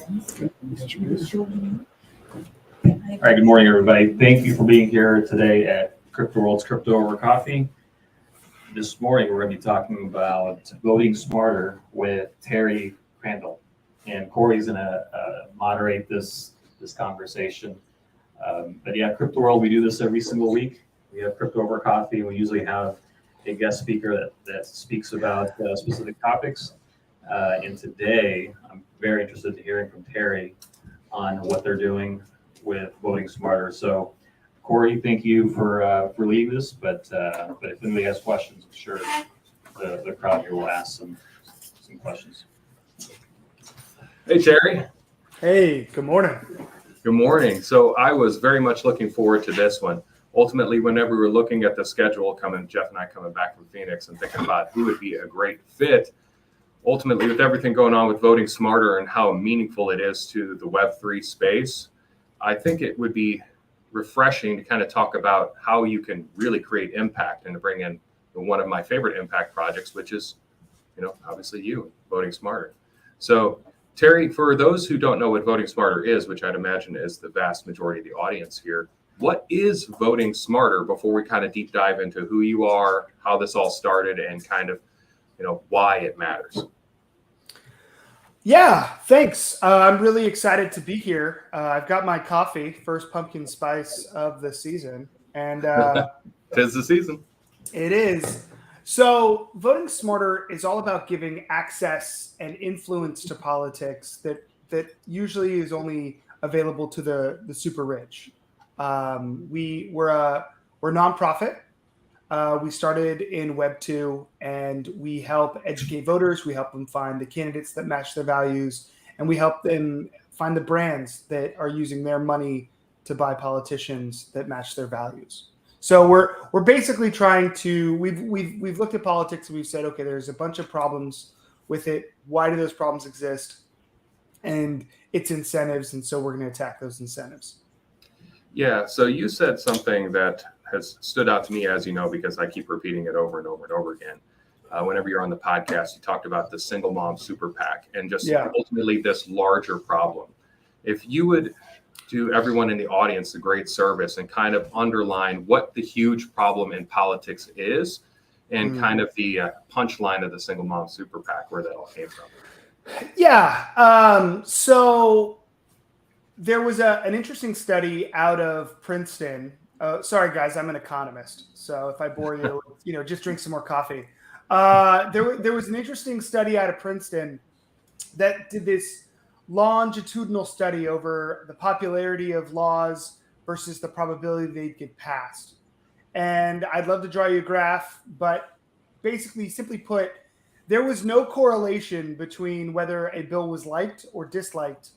All right, good morning, everybody. Thank you for being here today at Crypto World's Crypto Over Coffee. This morning, we're going to be talking about voting smarter with Terry Crandall. And Corey's going to moderate this conversation. But yeah, Crypto World, we do this every single week. We have Crypto Over Coffee, and we usually have a guest speaker that speaks about specific topics. And today, I'm very interested in hearing from Terry on what they're doing with VotingSmarter. So, Corey, thank you for leading this. But if anybody has questions, I'm sure the crowd here will ask some questions. Hey, Terry. Hey, good morning. Good morning. So I was very much looking forward to this one. Ultimately, whenever we were looking at the schedule, Jeff and I coming back from Phoenix and thinking about who would be a great fit, ultimately with everything going on with VotingSmarter and how meaningful it is to the Web3 space, I think it would be refreshing to kind of talk about how you can really create impact and to bring in one of my favorite impact projects, which is, obviously you, VotingSmarter. So Terry, for those who don't know what VotingSmarter is, which I'd imagine is the vast majority of the audience here, what is VotingSmarter before we kind of deep dive into who you are, how this all started, and kind of, why it matters? Yeah, thanks. I'm really excited to be here. I've got my coffee, first pumpkin spice of the season. And 'tis the season. It is. So VotingSmarter is all about giving access and influence to politics that usually is only available to the super rich. We're a nonprofit. We started in Web 2, and we help educate voters. We help them find the candidates that match their values, and we help them find the brands that are using their money to buy politicians that match their values. So we're basically trying to we've looked at politics and we've said, okay, there's a bunch of problems with it. Why do those problems exist? And it's incentives, and so we're going to attack those incentives. Yeah. So you said something that has stood out to me, as you know, because I keep repeating it over and over and over again. Whenever you're on the podcast, you talked about the single mom super PAC and just ultimately this larger problem. If you would do everyone in the audience a great service and kind of underline what the huge problem in politics is and kind of the punchline of the single mom super PAC, where that all came from. Yeah. So there was an interesting study out of Princeton. Sorry, guys, I'm an economist. So if I bore you, just drink some more coffee. There was an interesting study out of Princeton that did this longitudinal study over the popularity of laws versus the probability they'd get passed. And I'd love to draw you a graph, but basically, simply put, there was no correlation between whether a bill was liked or disliked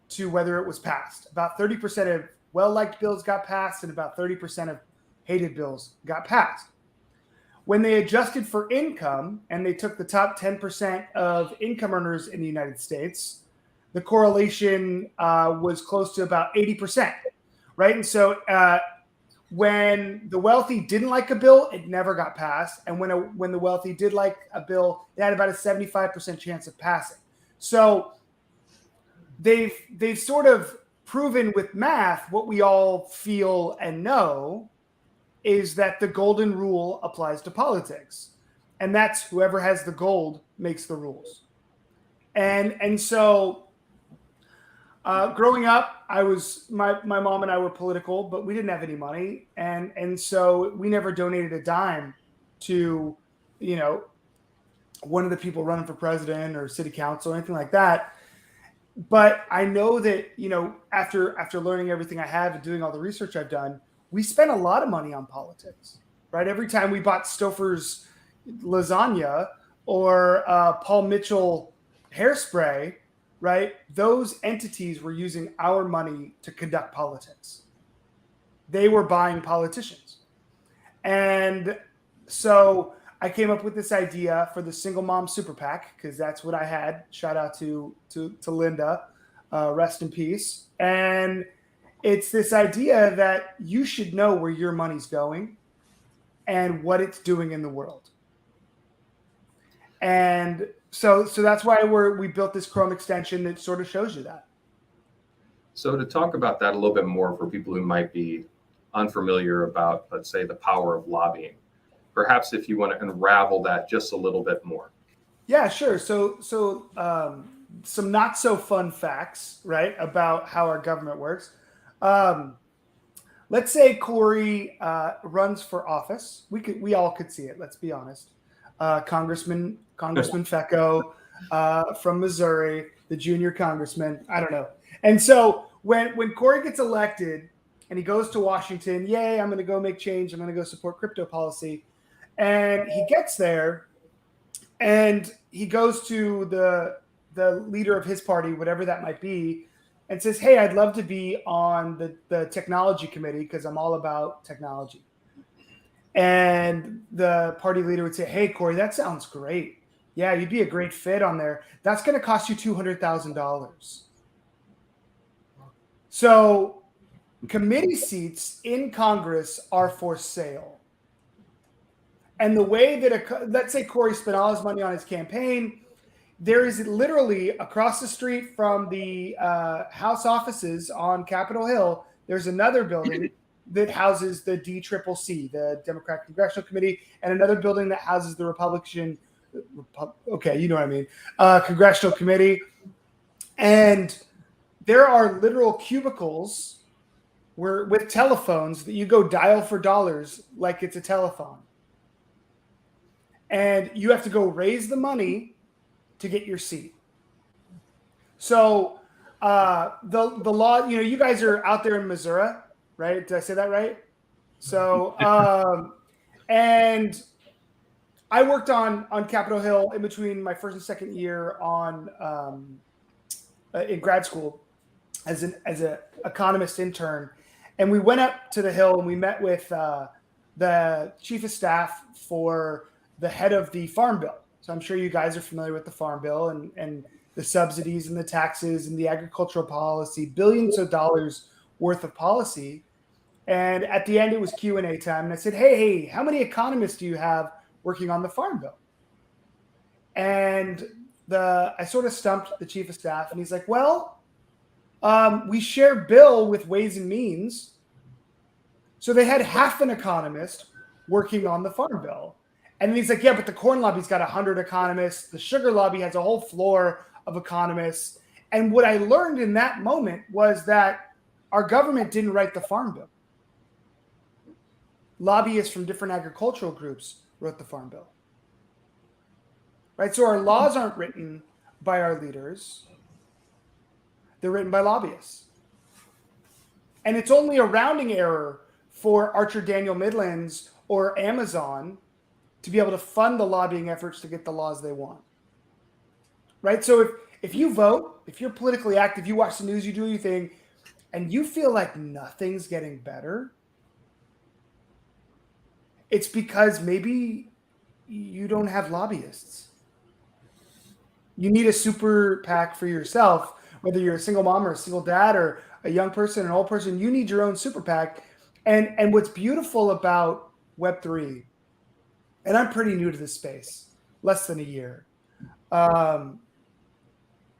to whether it was passed. About 30% of well-liked bills got passed and about 30% of hated bills got passed. When they adjusted for income and they took the top 10% of income earners in the United States, the correlation was close to about 80%, right? And so when the wealthy didn't like a bill, it never got passed. And when the wealthy did like a bill, it had about a 75% chance of passing. So they've sort of proven with math what we all feel and know is that the golden rule applies to politics. And that's whoever has the gold makes the rules. And so growing up, my mom and I were political, but we didn't have any money. And so we never donated a dime to, one of the people running for president or city council or anything like that. But I know that, after learning everything I have and doing all the research I've done, we spent a lot of money on politics, right? Every time we bought Stouffer's lasagna or Paul Mitchell hairspray, right? Those entities were using our money to conduct politics. They were buying politicians. And so I came up with this idea for the single mom super PAC, because that's what I had. Shout out to Linda, rest in peace. And it's this idea that you should know where your money's going and what it's doing in the world. And so that's why we built this Chrome extension that sort of shows you that. So to talk about that a little bit more for people who might be unfamiliar about, let's say, the power of lobbying, perhaps if you want to unravel that just a little bit more. Yeah, sure. So some not so fun facts, right, about how our government works. Let's say Corey runs for office. We all could see it. Let's be honest. Congressman Fecco from Missouri, the junior congressman. I don't know. And so when Corey gets elected and he goes to Washington, yay, I'm going to go make change. I'm going to go support crypto policy. And he gets there and he goes to the leader of his party, whatever that might be, and says, hey, I'd love to be on the technology committee because I'm all about technology. And the party leader would say, hey, Corey, that sounds great. Yeah, you'd be a great fit on there. That's going to cost you $200,000. So committee seats in Congress are for sale. And the way that, let's say Corey spent all his money on his campaign, there is literally across the street from the House offices on Capitol Hill, there's another building that houses the DCCC, the Democratic Congressional Committee, and another building that houses the Republican, okay, you know what I mean, Congressional Committee. And there are literal cubicles with telephones that you go dial for dollars like it's a telephone. And you have to go raise the money to get your seat. So the law, you guys are out there in Missouri, right? Did I say that right? So and I worked on Capitol Hill in between my first and second year in grad school as an economist intern, and we went up to the Hill and we met with the chief of staff for the head of the Farm Bill. So I'm sure you guys are familiar with the Farm Bill and the subsidies and the taxes and the agricultural policy, billions of dollars worth of policy. And at the end, it was Q&A time. And I said, hey, how many economists do you have working on the Farm Bill? And I sort of stumped the chief of staff. And he's like, well, we share Bill with Ways and Means. So they had half an economist working on the Farm Bill. And then he's like, yeah, but the corn lobby's got 100 economists. The sugar lobby has a whole floor of economists. And what I learned in that moment was that our government didn't write the Farm Bill. Lobbyists from different agricultural groups wrote the Farm Bill. Right? So our laws aren't written by our leaders. They're written by lobbyists. And it's only a rounding error for Archer Daniel Midlands or Amazon to be able to fund the lobbying efforts to get the laws they want. Right? So if you vote, if you're politically active, you watch the news, you do your thing, and you feel like nothing's getting better, it's because maybe you don't have lobbyists. You need a super PAC for yourself, whether you're a single mom or a single dad or a young person, an old person, you need your own super PAC. And what's beautiful about Web3, and I'm pretty new to this space, less than a year,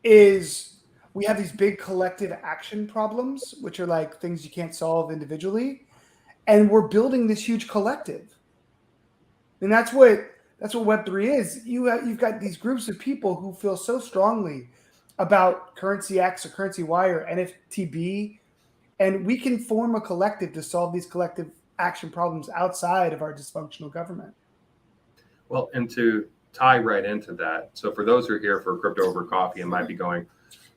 is we have these big collective action problems, which are like things you can't solve individually. And we're building this huge collective. And that's what Web3 is. You've got these groups of people who feel so strongly about currency X or currency Y or NFTB, and we can form a collective to solve these collective action problems outside of our dysfunctional government. Well, and to tie right into that, so for those who are here for Crypto Over Coffee and might be going,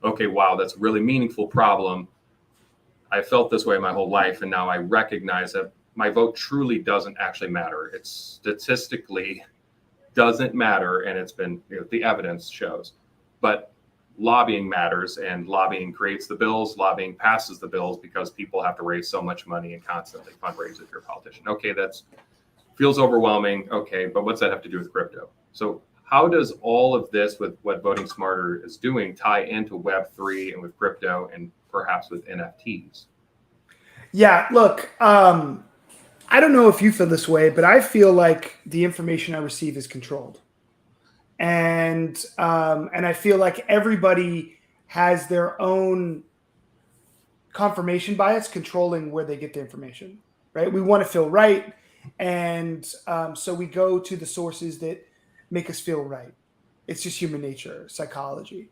okay, wow, that's a really meaningful problem. I felt this way my whole life, and now I recognize that my vote truly doesn't actually matter. It statistically doesn't matter, and it's been, the evidence shows. But lobbying matters, and lobbying creates the bills. Lobbying passes the bills because people have to raise so much money and constantly fundraise if you're a politician. Okay, that feels overwhelming. Okay, but what's that have to do with crypto? So how does all of this with what VotingSmarter is doing tie into Web3 and with crypto and perhaps with NFTs? Yeah, look, I don't know if you feel this way, but I feel like the information I receive is controlled. And I feel like everybody has their own confirmation bias controlling where they get the information, right? We want to feel right. And so we go to the sources that make us feel right. It's just human nature, psychology.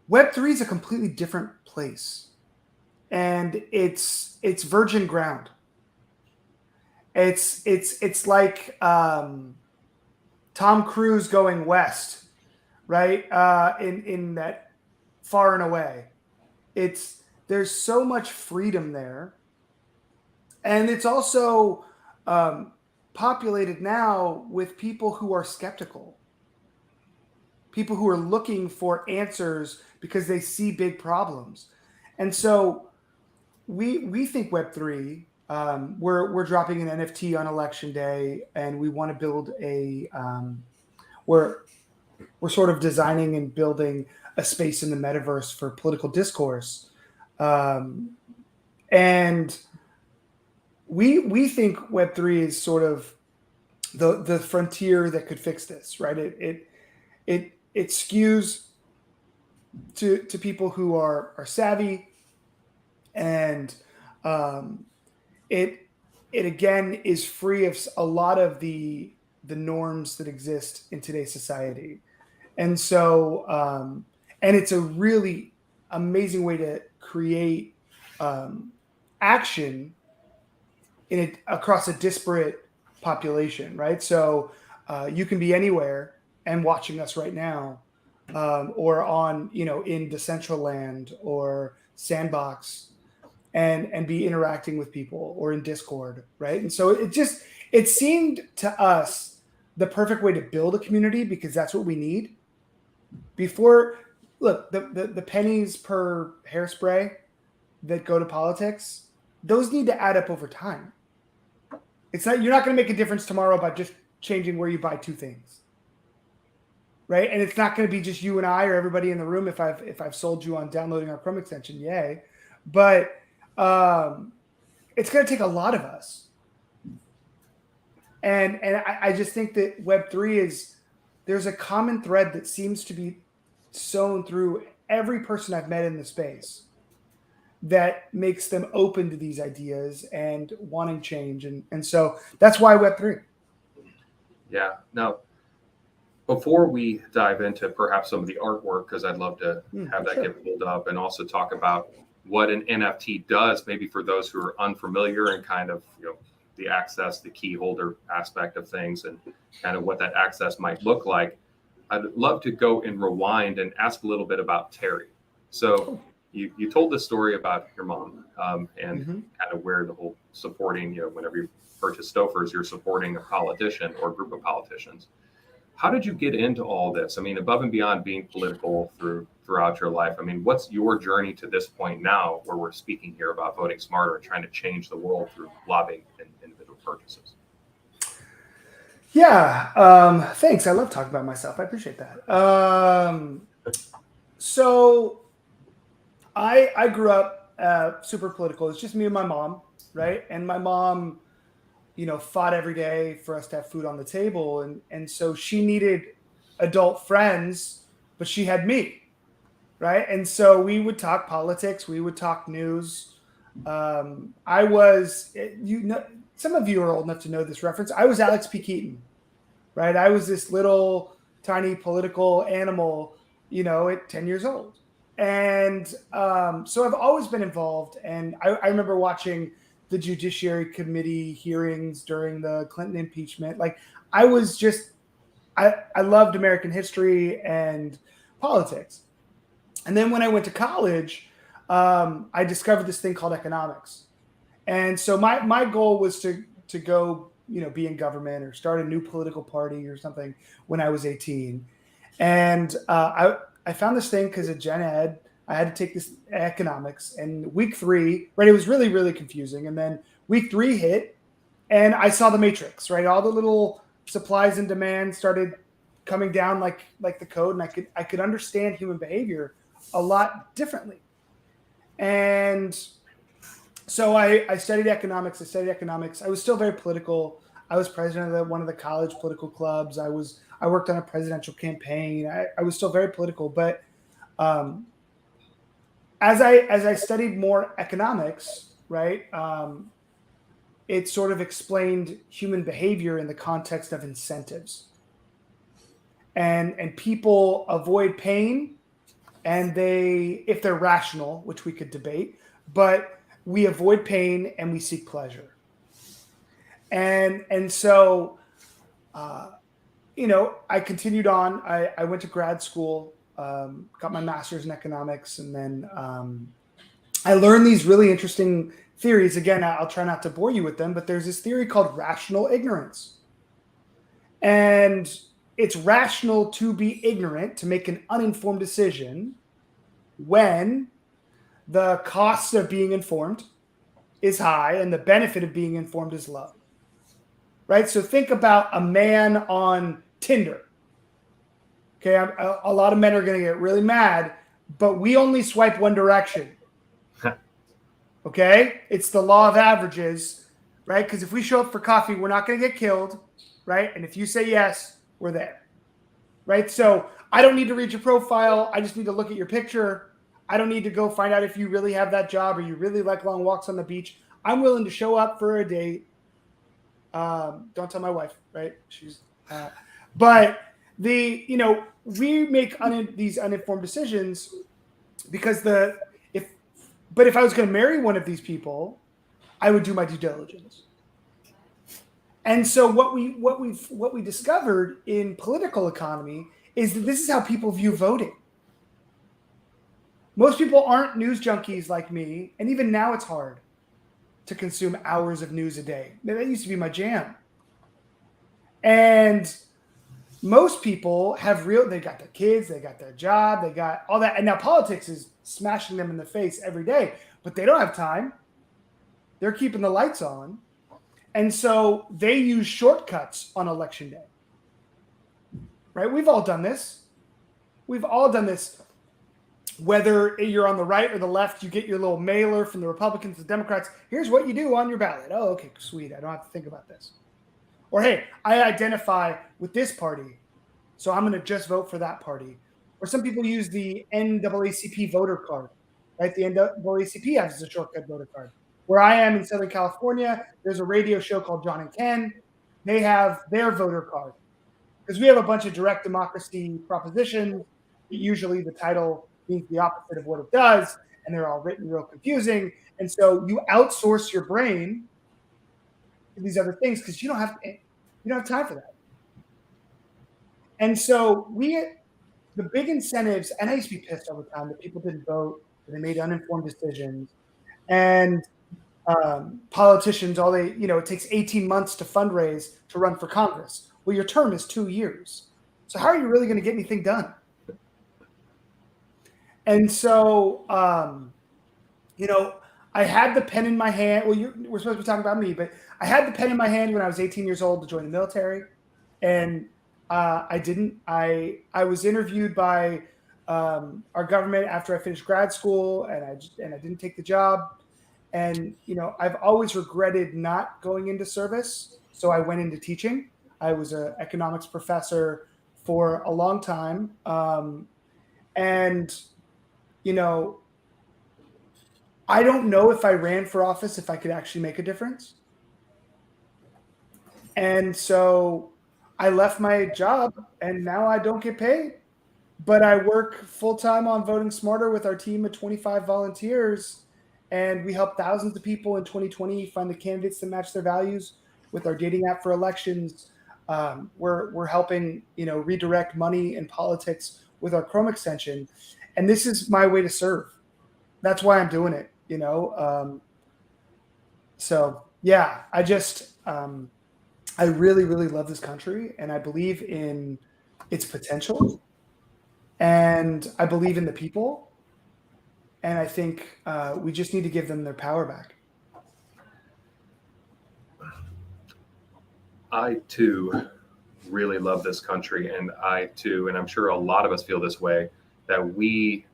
Web3 is a completely different place. And it's virgin ground. It's like Tom Cruise going west, right? In that Far and Away. There's so much freedom there, and it's also populated now with people who are skeptical, people who are looking for answers because they see big problems, and so we think Web3. We're dropping an NFT on election day, and we want to build we're sort of designing and building a space in the metaverse for political discourse. And we think Web3 is sort of the frontier that could fix this, right? It skews to people who are savvy, and it again is free of a lot of the norms that exist in today's society. And so and it's a really amazing way to create action across a disparate population, right? So you can be anywhere and watching us right now, or on, in Decentraland or Sandbox, and be interacting with people, or in Discord, right? And so it seemed to us the perfect way to build a community, because that's what we need. Before, look, the pennies per hairspray that go to politics, those need to add up over time. You're not going to make a difference tomorrow by just changing where you buy two things, right? And it's not going to be just you and I or everybody in the room if I've sold you on downloading our Chrome extension, yay. But it's going to take a lot of us. And I just think that Web3 there's a common thread that seems to be sewn through every person I've met in the space that makes them open to these ideas and wanting change. And so that's why Web3. Yeah. Now, before we dive into perhaps some of the artwork, because I'd love to have that get pulled up, and also talk about what an NFT does, maybe for those who are unfamiliar, and kind of, the access, the key holder aspect of things, and kind of what that access might look like. I'd love to go and rewind and ask a little bit about Terry. So you told the story about your mom, and kind of where the whole supporting, whenever you purchase Stofers, you're supporting a politician or a group of politicians. How did you get into all this? I mean, above and beyond being political throughout your life, I mean, what's your journey to this point now, where we're speaking here about voting smarter and trying to change the world through lobbying and individual purchases? Yeah, thanks. I love talking about myself. I appreciate that. So I grew up super political. It's just me and my mom, right? And my mom, fought every day for us to have food on the table. And so she needed adult friends, but she had me, right? And so we would talk politics. We would talk news. I was, some of you are old enough to know this reference. I was Alex P. Keaton, right? I was this little tiny political animal, at 10 years old. And so I've always been involved. And I remember watching the Judiciary Committee hearings during the Clinton impeachment. Like, I loved American history and politics. And then when I went to college, I discovered this thing called economics. And so my goal was to go, be in government or start a new political party or something when I was 18. And I found this thing because of Gen Ed. I had to take this economics, and week 3, right? It was really, really confusing. And then week 3 hit, and I saw the matrix, right? All the little supplies and demand started coming down like the code, and I could understand human behavior a lot differently. And so I studied economics. I was still very political. I was president of one of the college political clubs. I worked on a presidential campaign. I was still very political, but as I studied more economics, right, it sort of explained human behavior in the context of incentives. And people avoid pain, and if they're rational, which we could debate, but we avoid pain and we seek pleasure. And so, I continued on. I went to grad school, got my master's in economics, and then I learned these really interesting theories. Again, I'll try not to bore you with them, but there's this theory called rational ignorance. And it's rational to be ignorant, to make an uninformed decision when the cost of being informed is high and the benefit of being informed is low. Right? So think about a man on Tinder. Okay, a lot of men are going to get really mad, but we only swipe one direction. Okay? It's the law of averages, right? Because if we show up for coffee, we're not going to get killed, right? And if you say yes, we're there, right? So I don't need to read your profile. I just need to look at your picture. I don't need to go find out if you really have that job or you really like long walks on the beach. I'm willing to show up for a date. Don't tell my wife, right? But we make these uninformed decisions because if I was going to marry one of these people, I would do my due diligence. And so what we discovered in political economy is that this is how people view voting. Most people aren't news junkies like me, and even now it's hard to consume hours of news a day. That used to be my jam. And most people they got their kids, they got their job, they got all that. And now politics is smashing them in the face every day, but they don't have time. They're keeping the lights on. And so they use shortcuts on election day. Right? We've all done this. Whether you're on the right or the left, you get your little mailer from the Republicans, the Democrats. Here's what you do on your ballot. Oh, okay, sweet. I don't have to think about this. Or, hey, I identify with this party, so I'm going to just vote for that party. Or some people use the NAACP voter card, right? The NAACP has a shortcut voter card. Where I am in Southern California, there's a radio show called John and Ken. They have their voter card. Because we have a bunch of direct democracy propositions. Usually the title means the opposite of what it does, and they're all written real confusing. And so you outsource your brain to these other things because you don't have time for that. And so the big incentives, and I used to be pissed all the time that people didn't vote, that they made uninformed decisions, and politicians, it takes 18 months to fundraise to run for Congress. Well, your term is 2 years. So how are you really going to get anything done? And so, I had the pen in my hand. Well, we're supposed to be talking about me, but I had the pen in my hand when I was 18 years old to join the military. And I didn't. I was interviewed by our government after I finished grad school, and I didn't take the job. And, I've always regretted not going into service. So I went into teaching. I was an economics professor for a long time. I don't know if I ran for office, if I could actually make a difference. And so I left my job and now I don't get paid, but I work full-time on VotingSmarter with our team of 25 volunteers. And we helped thousands of people in 2020 find the candidates that match their values with our dating app for elections. We're helping, redirect money in politics with our Chrome extension. And this is my way to serve. That's why I'm doing it, So yeah, I really, really love this country, and I believe in its potential, and I believe in the people. And I think we just need to give them their power back. I too really love this country, and and I'm sure a lot of us feel this way, that we,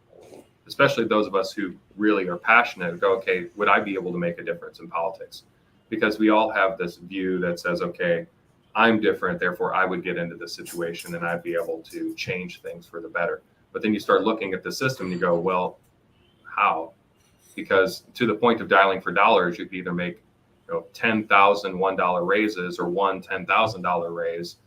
especially those of us who really are passionate, go, okay, would I be able to make a difference in politics? Because we all have this view that says, okay, I'm different, therefore I would get into this situation and I'd be able to change things for the better. But then you start looking at the system and you go, well, how, because to the point of dialing for dollars, you could either make $10,000 $1 raises or one $10,000 raise.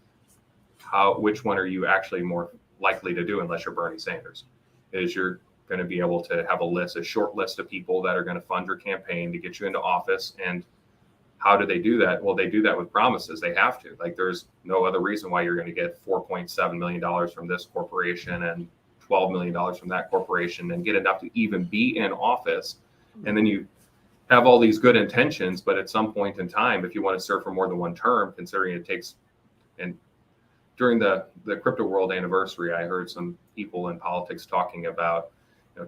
Which one are you actually more likely to do unless you're Bernie Sanders? Is you're going to be able to have a short list of people that are going to fund your campaign to get you into office. And how do they do that? Well, they do that with promises. They have to. Like, there's no other reason why you're going to get $4.7 million from this corporation and $12 million from that corporation and get enough to even be in office. And then you have all these good intentions, but at some point in time, if you want to serve for more than one term, considering it takes, and during the crypto world anniversary, I heard some people in politics talking about,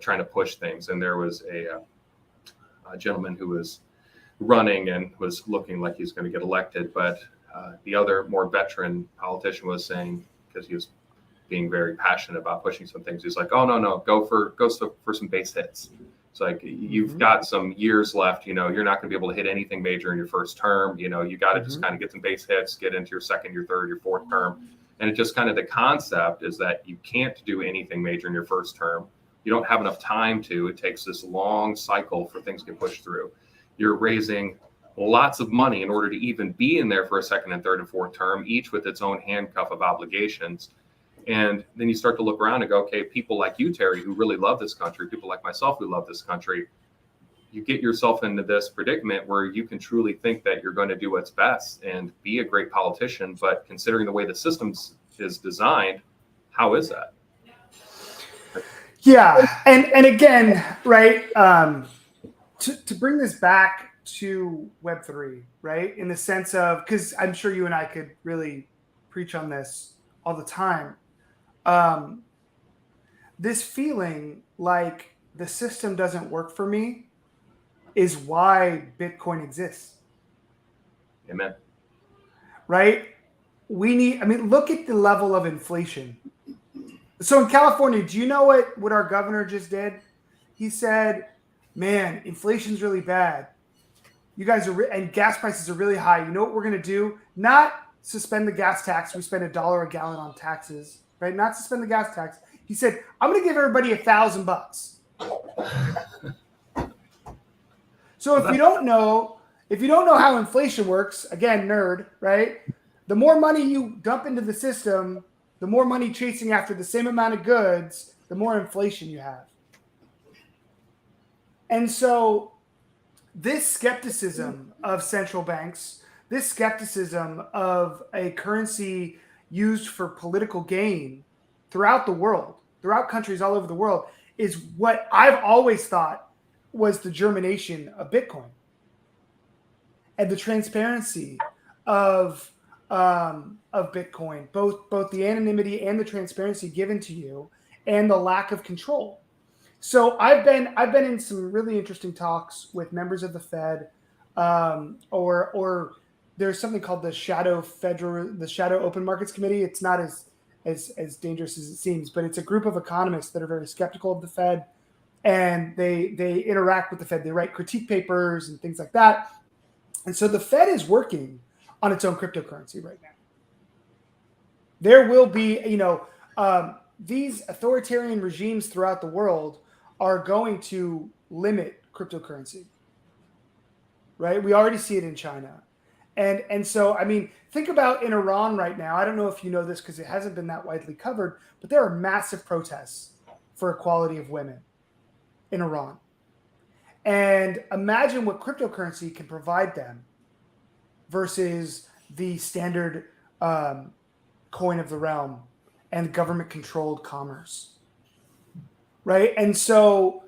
trying to push things. And there was a gentleman who was running and was looking like he's going to get elected. But the other more veteran politician was saying, because he was being very passionate about pushing some things, he's like, oh, no, go for some base hits. It's like, you've got some years left, you're not going to be able to hit anything major in your first term. You got to just kind of get some base hits, get into your second, your third, your fourth term. And it just kind of, the concept is that you can't do anything major in your first term. You don't have enough time to. It takes this long cycle for things to get pushed through. You're raising lots of money in order to even be in there for a second and third and fourth term, each with its own handcuff of obligations. And then you start to look around and go, okay, people like you, Terry, who really love this country, people like myself who love this country, you get yourself into this predicament where you can truly think that you're going to do what's best and be a great politician. But considering the way the system is designed, how is that? Yeah. And again, right, to bring this back to Web3, right, in the sense of, because I'm sure you and I could really preach on this all the time. This feeling like the system doesn't work for me is why Bitcoin exists. Amen. Right? Look at the level of inflation. So in California, do you know what our governor just did? He said, man, inflation's really bad. You guys and gas prices are really high. You know what we're going to do? Not suspend the gas tax. We spend $1 a gallon on taxes, right? Not suspend the gas tax. He said, I'm going to give everybody $1,000. So if you don't know how inflation works, again, nerd, right? The more money you dump into the system, the more money chasing after the same amount of goods, the more inflation you have. And so this skepticism of central banks, this skepticism of a currency used for political gain throughout the world, throughout countries all over the world, is what I've always thought was the germination of Bitcoin. And the transparency of Bitcoin, both the anonymity and the transparency given to you, and the lack of control. So I've been in some really interesting talks with members of the Fed, or there's something called the Shadow Open Markets Committee. It's not as dangerous as it seems, but it's a group of economists that are very skeptical of the Fed, and they interact with the Fed. They write critique papers and things like that. And so the Fed is working on its own cryptocurrency right now. There will be, these authoritarian regimes throughout the world are going to limit cryptocurrency, right? We already see it in China. And so, think about in Iran right now. I don't know if you know this because it hasn't been that widely covered, but there are massive protests for equality of women in Iran. And imagine what cryptocurrency can provide them versus the standard coin of the realm and government-controlled commerce, right? And so,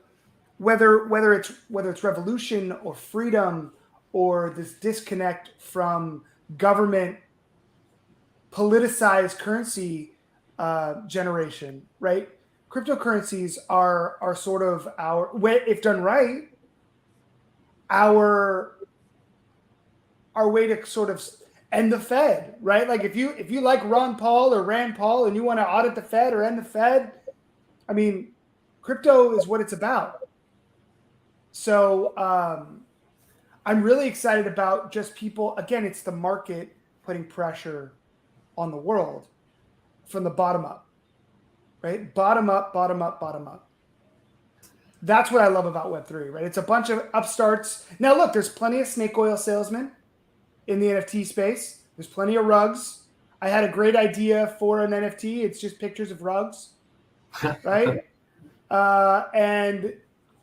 whether it's revolution or freedom or this disconnect from government politicized currency generation, right? Cryptocurrencies are sort of our, if done right, our way to sort of end the Fed, right? Like if you like Ron Paul or Rand Paul and you want to audit the Fed or end the Fed, crypto is what it's about. So I'm really excited about just people. Again, it's the market putting pressure on the world from the bottom up, right? Bottom up, bottom up, bottom up. That's what I love about Web3, right? It's a bunch of upstarts. Now, look, there's plenty of snake oil salesmen in the NFT space. There's plenty of rugs. I had a great idea for an NFT. It's just pictures of rugs, right? And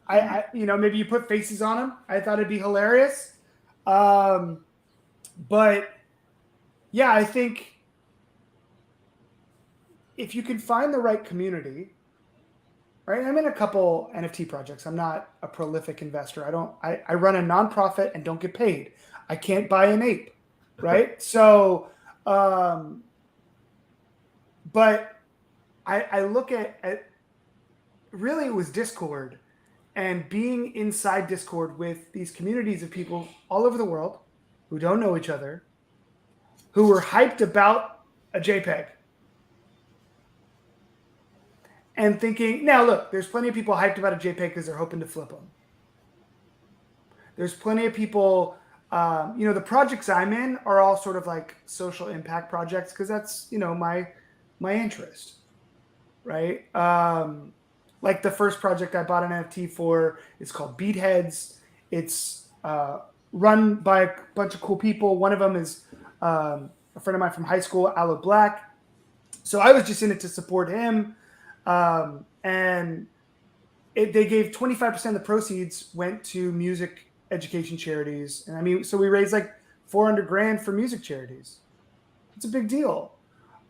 maybe you put faces on them. I thought it'd be hilarious. But yeah, I think if you can find the right community, right? I'm in a couple NFT projects. I'm not a prolific investor. I run a nonprofit and don't get paid. I can't buy an ape, right? So, but I look at really it was Discord and being inside Discord with these communities of people all over the world who don't know each other, who were hyped about a JPEG. And thinking, now look, there's plenty of people hyped about a JPEG because they're hoping to flip them. There's plenty of people, the projects I'm in are all sort of like social impact projects because that's, my interest, right? Like the first project I bought an NFT for, it's called Beatheads. It's run by a bunch of cool people. One of them is a friend of mine from high school, Aloe Black. So I was just in it to support him. And they gave 25% of the proceeds went to music education charities. And so we raised like $400,000 for music charities. It's a big deal.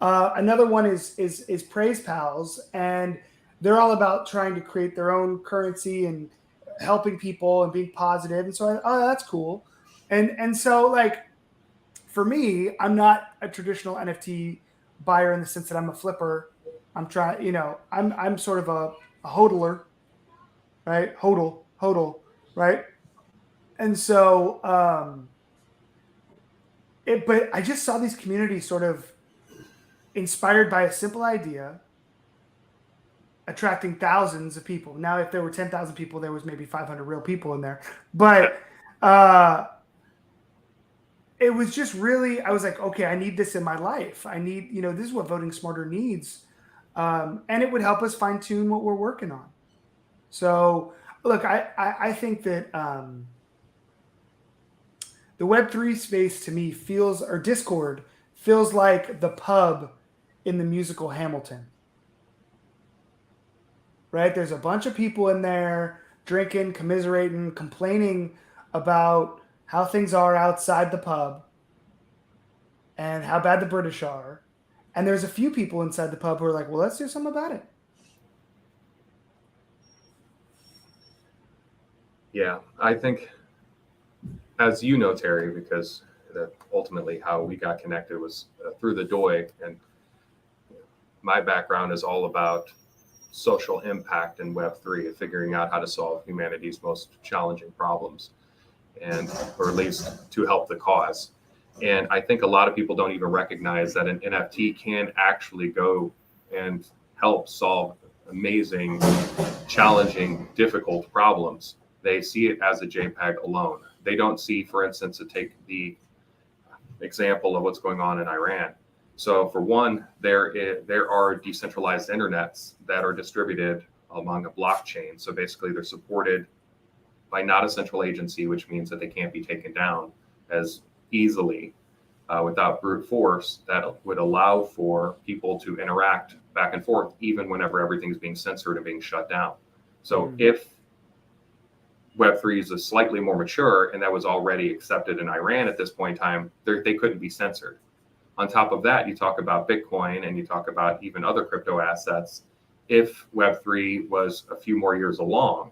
Another one is Praise Pals, and they're all about trying to create their own currency and helping people and being positive. And so that's cool. And so like, for me, I'm not a traditional NFT buyer in the sense that I'm a flipper. I'm trying, I'm sort of a hodler, right? Hodl, right? And so, but I just saw these communities sort of inspired by a simple idea, attracting thousands of people. Now, if there were 10,000 people, there was maybe 500 real people in there. But it was just really, I was like, okay, I need this in my life. I need, this is what VotingSmarter needs. And it would help us fine tune what we're working on. So look, I think that the Web3 space to me or Discord feels like the pub in the musical Hamilton, right? There's a bunch of people in there drinking, commiserating, complaining about how things are outside the pub and how bad the British are. And there's a few people inside the pub who are like, well, let's do something about it. Yeah, I think, as you know, Terry, because ultimately how we got connected was through the DOI. And my background is all about social impact in Web3 and figuring out how to solve humanity's most challenging problems, or at least to help the cause. And I think a lot of people don't even recognize that an NFT can actually go and help solve amazing, challenging, difficult problems. They see it as a JPEG alone. They don't see, for instance, to take the example of what's going on in Iran. So for one, there are decentralized internets that are distributed along a blockchain. So basically they're supported by not a central agency, which means that they can't be taken down as easily without brute force. That would allow for people to interact back and forth, even whenever everything's being censored and being shut down. So if Web3 is slightly more mature and that was already accepted in Iran at this point in time, they couldn't be censored. On top of that, you talk about Bitcoin and you talk about even other crypto assets. If Web3 was a few more years along,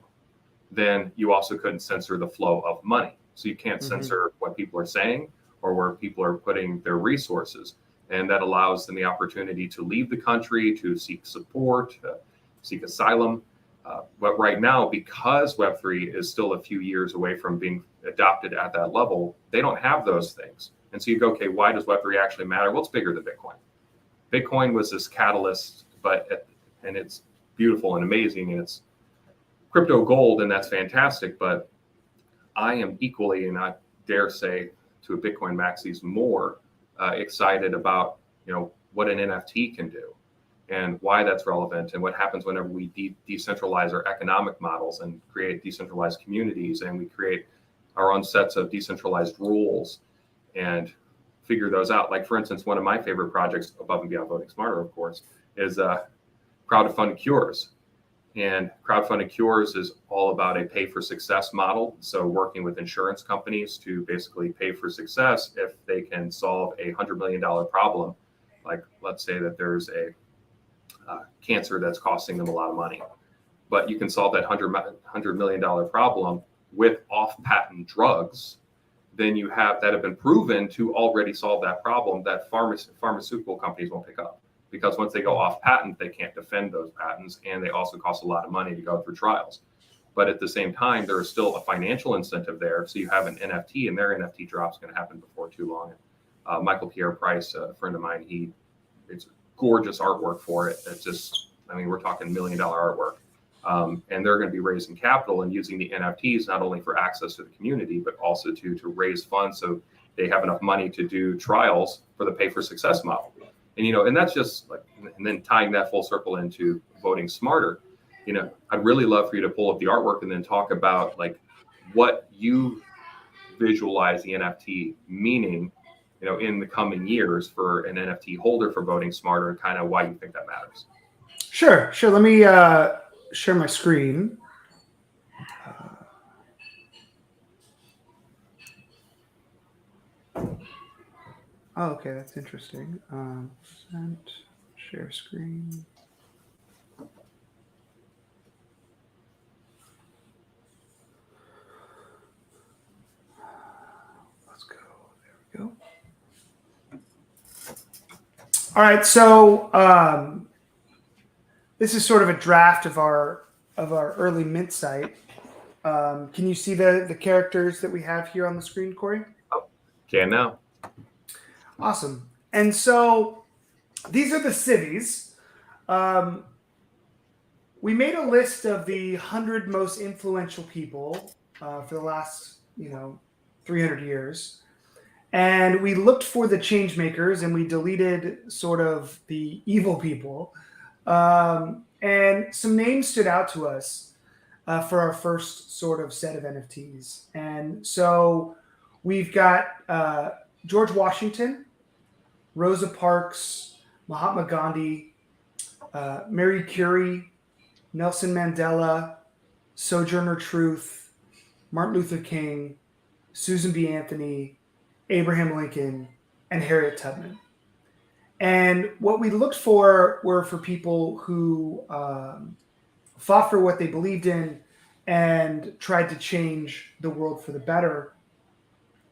then you also couldn't censor the flow of money. So you can't censor what people are saying or where people are putting their resources. And that allows them the opportunity to leave the country, to seek support, seek asylum. But right now, because Web3 is still a few years away from being adopted at that level, they don't have those things. And so you go, okay, why does Web3 actually matter? Well, it's bigger than Bitcoin. Bitcoin was this catalyst, and it's beautiful and amazing, and it's crypto gold, and that's fantastic. But I am equally, and I dare say to a Bitcoin maxis, more excited about what an NFT can do. and why that's relevant and what happens whenever we decentralize our economic models and create decentralized communities, and we create our own sets of decentralized rules and figure those out. Like, for instance, one of my favorite projects above and beyond VotingSmarter, of course, is crowdfunded cures. And crowdfunded cures is all about a pay for success model. So working with insurance companies to basically pay for success if they can solve a $100 million problem. Like, let's say that there's a cancer that's costing them a lot of money, but you can solve that $100 million problem with off-patent drugs. Then you have that have been proven to already solve that problem that pharmaceutical companies won't pick up. Because once they go off patent, they can't defend those patents, and they also cost a lot of money to go through trials. But at the same time, there is still a financial incentive there. So you have an NFT, and their NFT drop is going to happen before too long. Michael Pierre Price, a friend of mine, it's gorgeous artwork for it. It's just, I mean, we're talking $1 million artwork. And they're going to be raising capital and using the NFTs not only for access to the community, but also to raise funds so they have enough money to do trials for the pay for success model. And, and that's just like, and then tying that full circle into VotingSmarter, I'd really love for you to pull up the artwork and then talk about like what you visualize the NFT meaning, in the coming years for an NFT holder for VotingSmarter, and kind of why you think that matters. Sure. Let me share my screen. Oh, okay, that's interesting. Share screen. Let's go. There we go. All right, so this is sort of a draft of our early mint site. Can you see the characters that we have here on the screen, Corey? Oh, can now. Awesome. And so these are the cities. We made a list of the 100 most influential people for the last, 300 years. And we looked for the change makers, and we deleted sort of the evil people. And some names stood out to us for our first sort of set of NFTs. And so we've got George Washington, Rosa Parks, Mahatma Gandhi, Mary Curie, Nelson Mandela, Sojourner Truth, Martin Luther King, Susan B. Anthony, Abraham Lincoln, and Harriet Tubman. And what we looked for were for people who fought for what they believed in and tried to change the world for the better.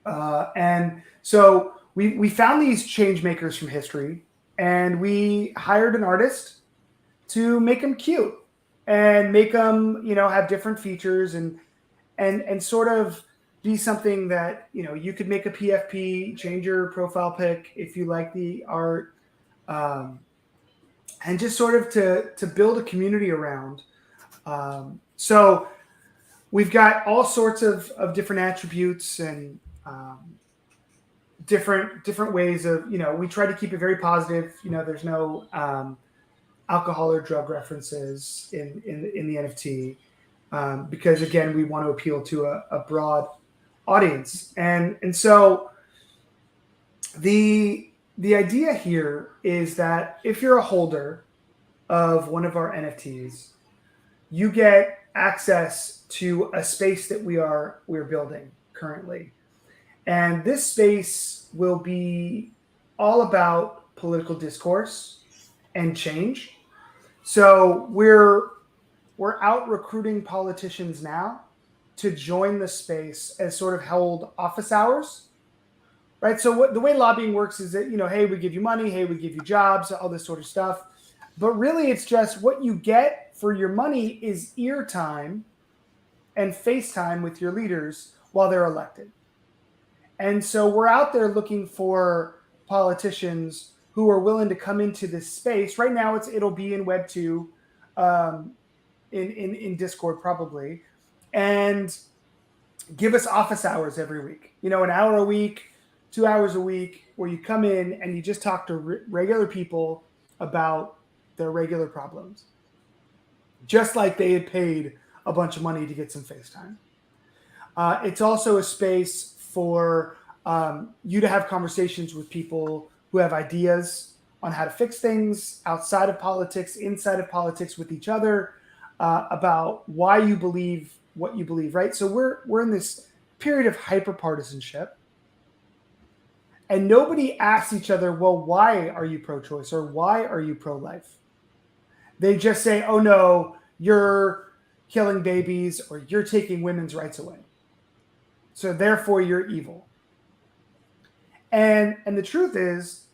And so we found these change makers from history, and we hired an artist to make them cute and make them, have different features and sort of be something that, you could make a PFP, change your profile pic if you like the art, and just sort of to build a community around. So we've got all sorts of different attributes and different ways of, we try to keep it very positive. There's no alcohol or drug references in the NFT because, again, we want to appeal to a broad audience. And so the idea here is that if you're a holder of one of our NFTs, you get access to a space that we're building currently. And this space will be all about political discourse and change. So we're out recruiting politicians now to join the space as sort of hold office hours, right? So the way lobbying works is that, hey, we give you money, hey, we give you jobs, all this sort of stuff. But really, it's just what you get for your money is ear time and face time with your leaders while they're elected. And so we're out there looking for politicians who are willing to come into this space. Right now, it'll be in Web 2, in Discord probably, and give us office hours every week. An hour a week, 2 hours a week, where you come in and you just talk to regular people about their regular problems, just like they had paid a bunch of money to get some FaceTime. It's also a space for you to have conversations with people who have ideas on how to fix things outside of politics, inside of politics, with each other, about why you believe what you believe, right? So we're in this period of hyper-partisanship, and nobody asks each other, well, why are you pro-choice or why are you pro-life? They just say, oh no, you're killing babies or you're taking women's rights away, so therefore you're evil. And the truth is,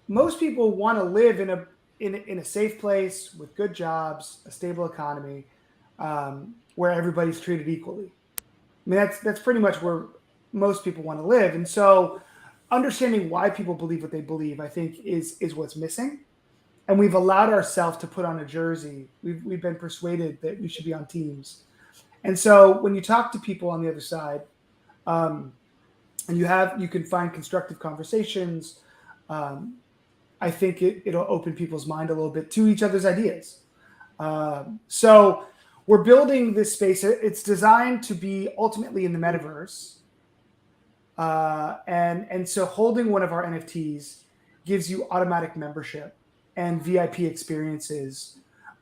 most people want to live in a safe place with good jobs, a stable economy, where everybody's treated equally. I mean, that's pretty much where most people want to live. And so understanding why people believe what they believe, I think, is what's missing. And we've allowed ourselves to put on a jersey. We've been persuaded that we should be on teams. And so when you talk to people on the other side, and you can find constructive conversations, I think it'll open people's mind a little bit to each other's ideas. So we're building this space. It's designed to be ultimately in the metaverse. And so holding one of our NFTs gives you automatic membership and VIP experiences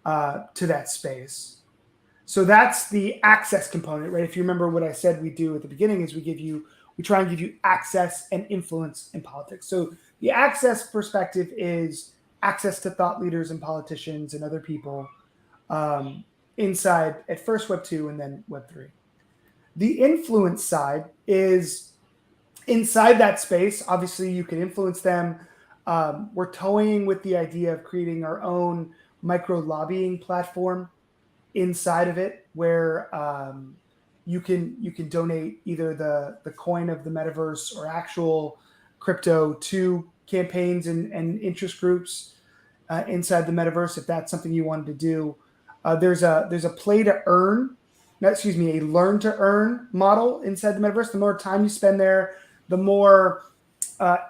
to that space. So that's the access component, right? If you remember what I said we do at the beginning is we try and give you access and influence in politics. So the access perspective is access to thought leaders and politicians and other people inside at first Web 2 and then Web 3. The influence side is inside that space. Obviously, you can influence them. We're toying with the idea of creating our own micro lobbying platform inside of it, where you can donate either the coin of the metaverse or actual crypto to campaigns and interest groups inside the metaverse, if that's something you wanted to do. There's a learn to earn model inside the metaverse. The more time you spend there, the more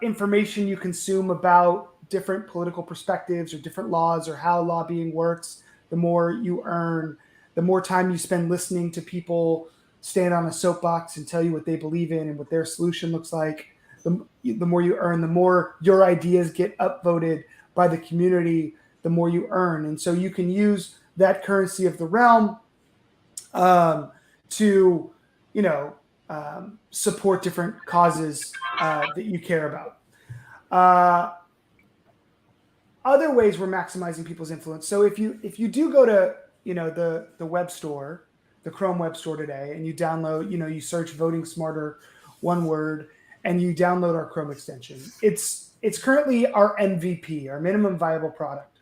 information you consume about different political perspectives or different laws or how lobbying works, the more you earn. The more time you spend listening to people stand on a soapbox and tell you what they believe in and what their solution looks like, the more you earn, the more your ideas get upvoted by the community, the more you earn. And so you can use that currency of the realm to, support different causes that you care about. Other ways we're maximizing people's influence. So if you do go to the web store, the Chrome web store today, and you download, you search VotingSmarter, one word, and you download our Chrome extension. It's currently our MVP, our minimum viable product.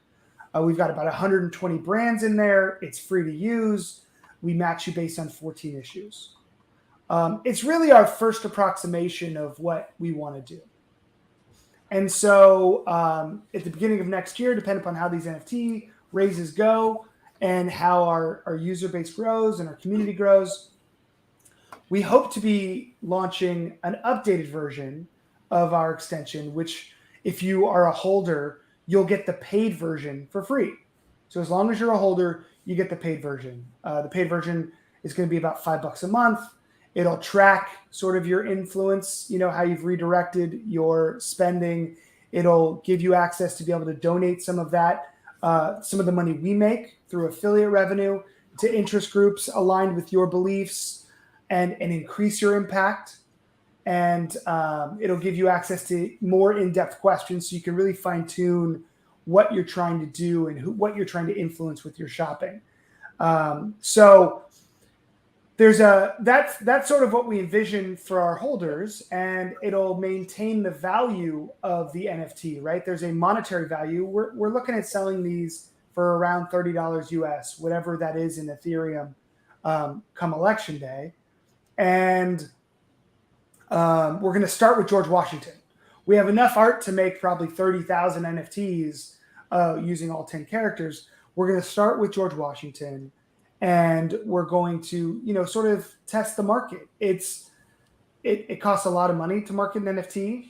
We've got about 120 brands in there. It's free to use. We match you based on 14 issues. It's really our first approximation of what we want to do. And so at the beginning of next year, depending upon how these NFT raises go and how our user base grows and our community grows, we hope to be launching an updated version of our extension, which if you are a holder, you'll get the paid version for free. So as long as you're a holder, you get the paid version. The paid version is going to be about $5 a month. It'll track sort of your influence, how you've redirected your spending. It'll give you access to be able to donate some of that, some of the money we make through affiliate revenue to interest groups aligned with your beliefs and increase your impact. And it'll give you access to more in-depth questions so you can really fine-tune what you're trying to do and what you're trying to influence with your shopping. So that's sort of what we envision for our holders, and it'll maintain the value of the NFT, right? There's a monetary value. We're looking at selling these for around $30 US, whatever that is in Ethereum, come election day. And we're going to start with George Washington. We have enough art to make probably 30,000 NFTs using all 10 characters. We're going to start with George Washington, and we're going to, sort of test the market. It costs a lot of money to market an NFT,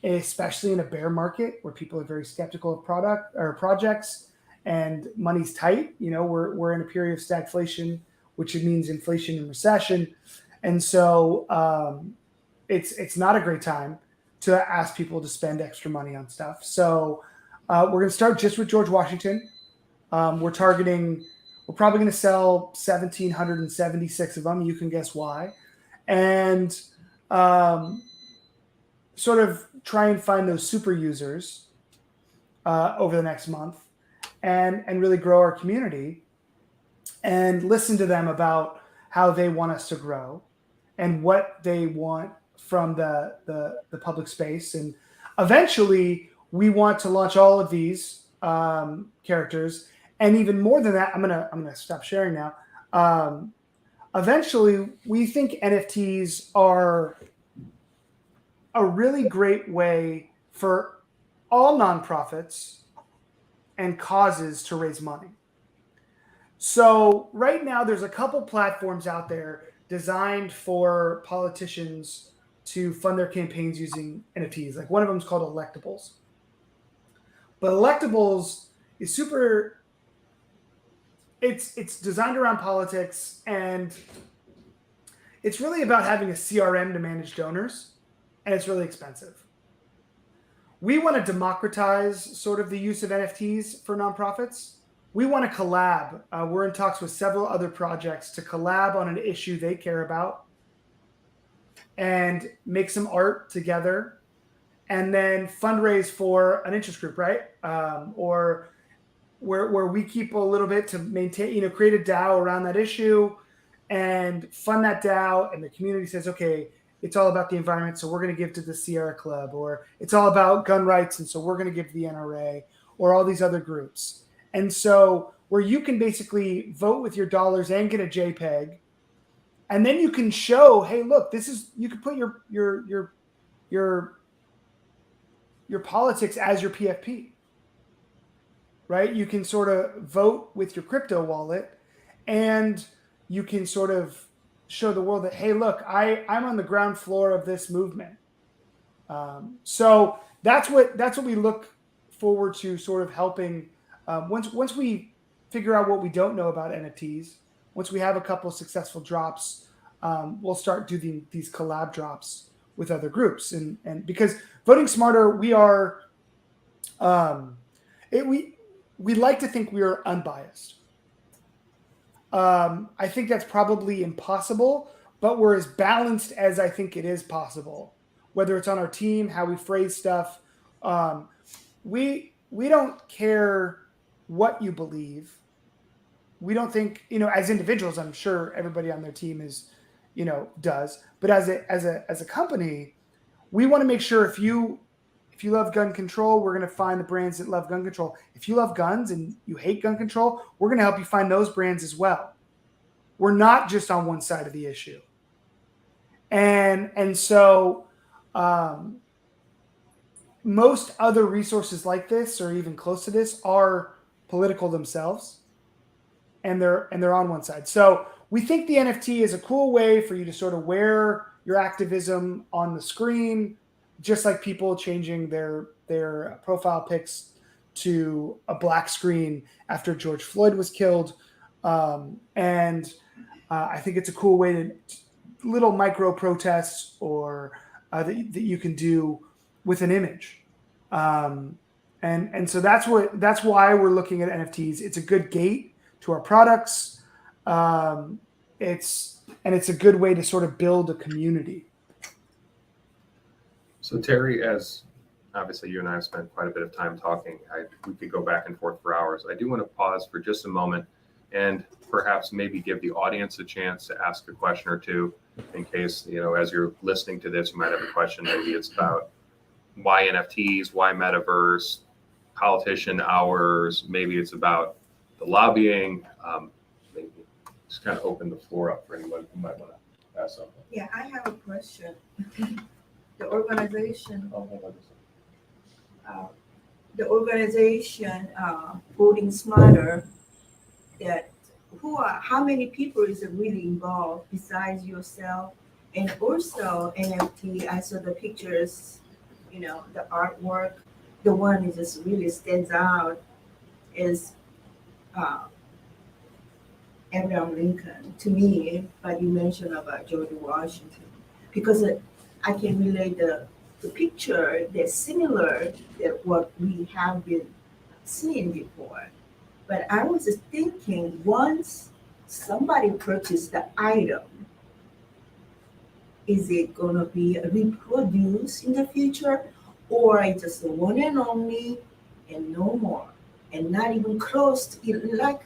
especially in a bear market where people are very skeptical of product or projects. and money's tight. We're in a period of stagflation, which means inflation and recession. And so it's not a great time to ask people to spend extra money on stuff. So we're going to start just with George Washington. We're probably going to sell 1,776 of them. You can guess why. And sort of try and find those super users over the next month and really grow our community and listen to them about how they want us to grow and what they want from the public space. And eventually we want to launch all of these characters. And even more than that, I'm gonna stop sharing now. Eventually, we think NFTs are a really great way for all nonprofits and causes to raise money. So right now, there's a couple platforms out there designed for politicians to fund their campaigns using NFTs. Like one of them is called Electables. But Electables is it's designed around politics, and it's really about having a CRM to manage donors, and it's really expensive. We want to democratize sort of the use of NFTs for nonprofits. We want to collab. We're in talks with several other projects to collab on an issue they care about and make some art together and then fundraise for an interest group, right? Or where we keep a little bit to maintain, create a DAO around that issue and fund that DAO, and the community says, okay, it's all about the environment, so we're going to give to the Sierra Club, or it's all about gun rights, and so we're going to give to the NRA, or all these other groups. And so where you can basically vote with your dollars and get a JPEG, and then you can show, hey, look, you can put your politics as your PFP. Right? You can sort of vote with your crypto wallet, and you can sort of show the world that, hey, look, I'm on the ground floor of this movement. So that's what we look forward to, sort of helping. Once we figure out what we don't know about NFTs, once we have a couple of successful drops, we'll start doing these collab drops with other groups. And because VotingSmarter, we like to think we are unbiased. I think that's probably impossible, but we're as balanced as I think it is possible. Whether it's on our team, how we phrase stuff, we don't care what you believe. We don't think, as individuals, I'm sure everybody on their team does, but as a company, we want to make sure if you love gun control, we're going to find the brands that love gun control. If you love guns and you hate gun control, we're going to help you find those brands as well. We're not just on one side of the issue. And so most other resources like this, or even close to this, are political themselves, and they're on one side. So we think the NFT is a cool way for you to sort of wear your activism on the screen, just like people changing their profile pics to a black screen after George Floyd was killed. And I think it's a cool way to little micro protests or that you can do with an image. And so that's why we're looking at NFTs. It's a good gate to our products. It's a good way to sort of build a community. So Terry, as obviously you and I have spent quite a bit of time talking, we could go back and forth for hours. I do want to pause for just a moment and perhaps maybe give the audience a chance to ask a question or two, in case, as you're listening to this, you might have a question. Maybe it's about why NFTs, why metaverse, politician hours. Maybe it's about the lobbying. Maybe just kind of open the floor up for anyone who might want to ask something. Yeah, I have a question. The organization, VotingSmarter, how many people is really involved besides yourself? And also NFT, I saw the pictures, the artwork. The one that just really stands out is uh, Abraham Lincoln to me, but you mentioned about George Washington, because I can relate the picture that's similar to what we have been seeing before. But I was just thinking, once somebody purchased the item, is it going to be reproduced in the future, or it's just the one and only and no more, and not even close to it, like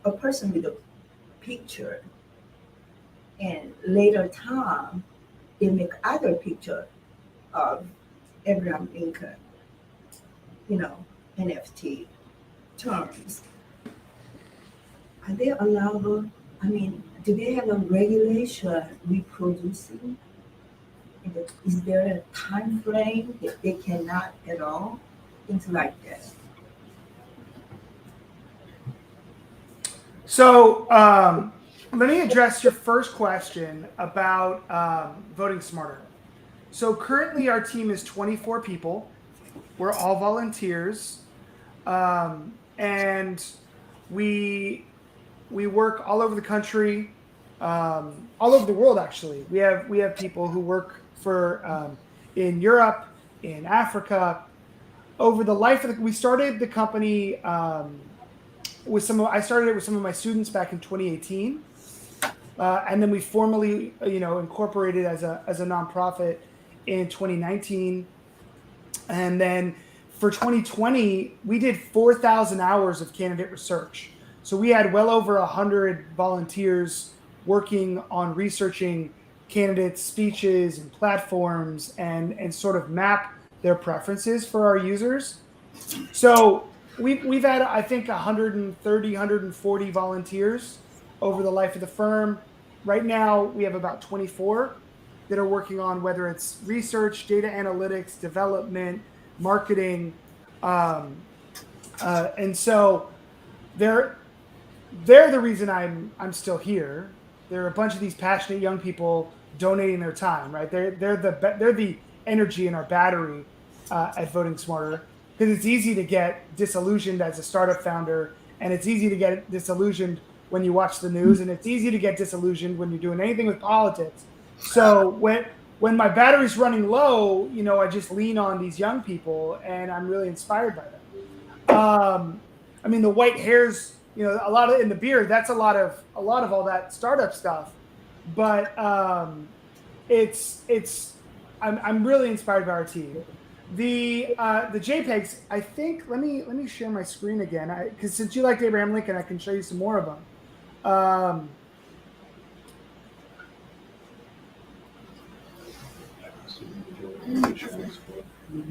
a person with a picture, and later time they make other picture of Abraham Lincoln, NFT terms. Are they allowable? I mean, do they have a regulation reproducing? Is there a time frame that they cannot at all? Things like that. So let me address your first question about VotingSmarter. So currently our team is 24 people. We're all volunteers, and we work all over the country, all over the world. Actually, we have people who work for in Europe, in Africa. Over the life of we started the company I started it with some of my students back in 2018, and then we formally incorporated as a nonprofit in 2019. And then for 2020, we did 4,000 hours of candidate research. So we had well over 100 volunteers working on researching candidates' speeches and platforms and sort of map their preferences for our users. So we've had, I think, 130, 140 volunteers over the life of the firm. Right now, we have about 24 that are working on whether it's research, data analytics, development, marketing, and so they're the reason I'm still here. There are a bunch of these passionate young people donating their time, right? They're the energy in our battery at VotingSmarter, because it's easy to get disillusioned as a startup founder, and it's easy to get disillusioned when you watch the news, and it's easy to get disillusioned when you're doing anything with politics. So when my battery's running low, I just lean on these young people, and I'm really inspired by them. I mean, the white hairs, a lot of in the beard, that's a lot of all that startup stuff. But I'm really inspired by our team. The JPEGs, I think. Let me share my screen again, because since you liked Abraham Lincoln, I can show you some more of them.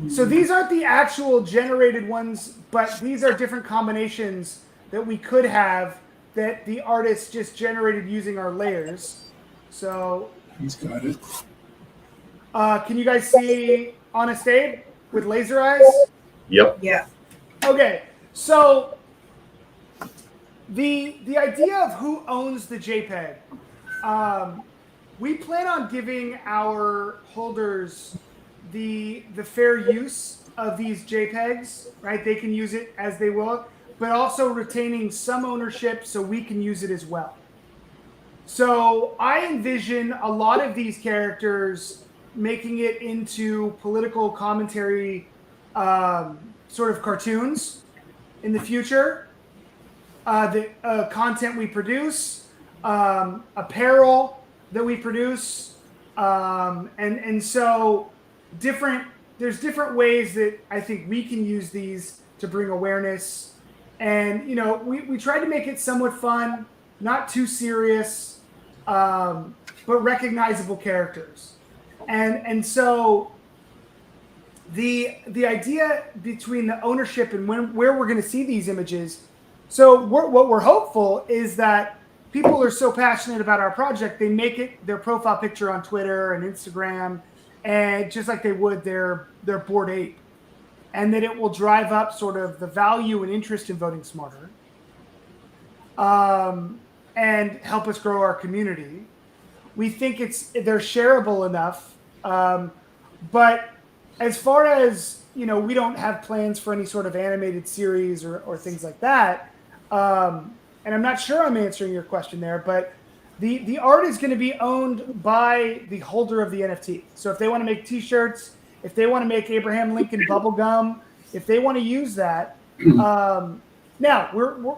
So these aren't the actual generated ones, but these are different combinations that we could have that the artist just generated using our layers. So He's got it. Can you guys see Honest Abe with laser eyes? Yep. Yeah. Okay, so the idea of who owns the JPEG, we plan on giving our holders the fair use of these JPEGs, right? They can use it as they will, but also retaining some ownership so we can use it as well. So I envision a lot of these characters making it into political commentary sort of cartoons in the future. The content we produce, apparel that we produce, and so there's different ways that I think we can use these to bring awareness. And we tried to make it somewhat fun, not too serious, but recognizable characters. And so the idea between the ownership and where we're going to see these images. So what we're hopeful is that people are so passionate about our project, they make it their profile picture on Twitter and Instagram, and just like they would their Bored Ape, and that it will drive up sort of the value and interest in VotingSmarter, and help us grow our community. We think they're shareable enough, but as far as we don't have plans for any sort of animated series or things like that. And I'm not sure I'm answering your question there, but the art is going to be owned by the holder of the NFT. So if they want to make T-shirts, if they want to make Abraham Lincoln bubble gum, if they want to use that, now we're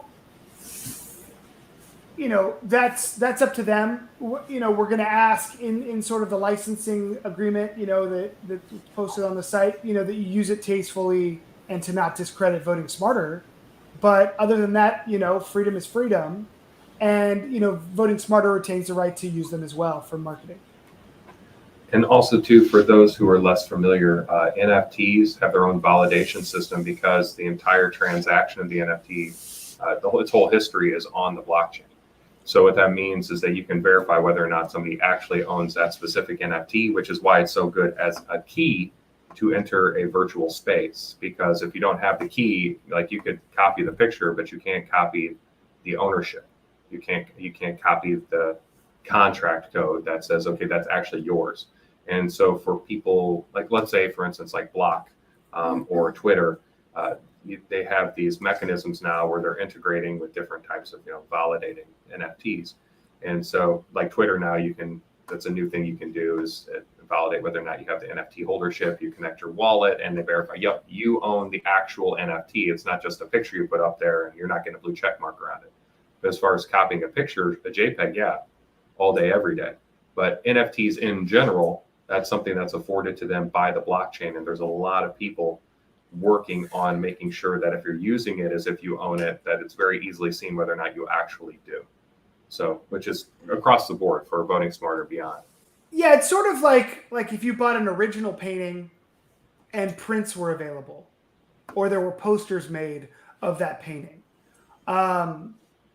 that's up to them. We're going to ask in sort of the licensing agreement, that's posted on the site, that you use it tastefully and to not discredit VotingSmarter. But other than that, freedom is freedom. And, VotingSmarter retains the right to use them as well for marketing. And also, too, for those who are less familiar, NFTs have their own validation system because the entire transaction of the NFT, its whole history is on the blockchain. So what that means is that you can verify whether or not somebody actually owns that specific NFT, which is why it's so good as a key to enter a virtual space. Because if you don't have the key, like you could copy the picture, but you can't copy the ownership. You can't copy the contract code that says, okay, that's actually yours. And so for people like, let's say, for instance, like Block or Twitter, they have these mechanisms now where they're integrating with different types of, validating NFTs. And so like Twitter now, that's a new thing you can do is validate whether or not you have the NFT holdership. You connect your wallet and they verify, yep, you own the actual NFT. It's not just a picture you put up there and you're not getting a blue check mark around it. But as far as copying a picture, a JPEG, yeah, all day, every day. But NFTs in general, that's something that's afforded to them by the blockchain. And there's a lot of people working on making sure that if you're using it as if you own it, that it's very easily seen whether or not you actually do. So, which is across the board for VotingSmarter beyond. Yeah, it's sort of like if you bought an original painting and prints were available, or there were posters made of that painting.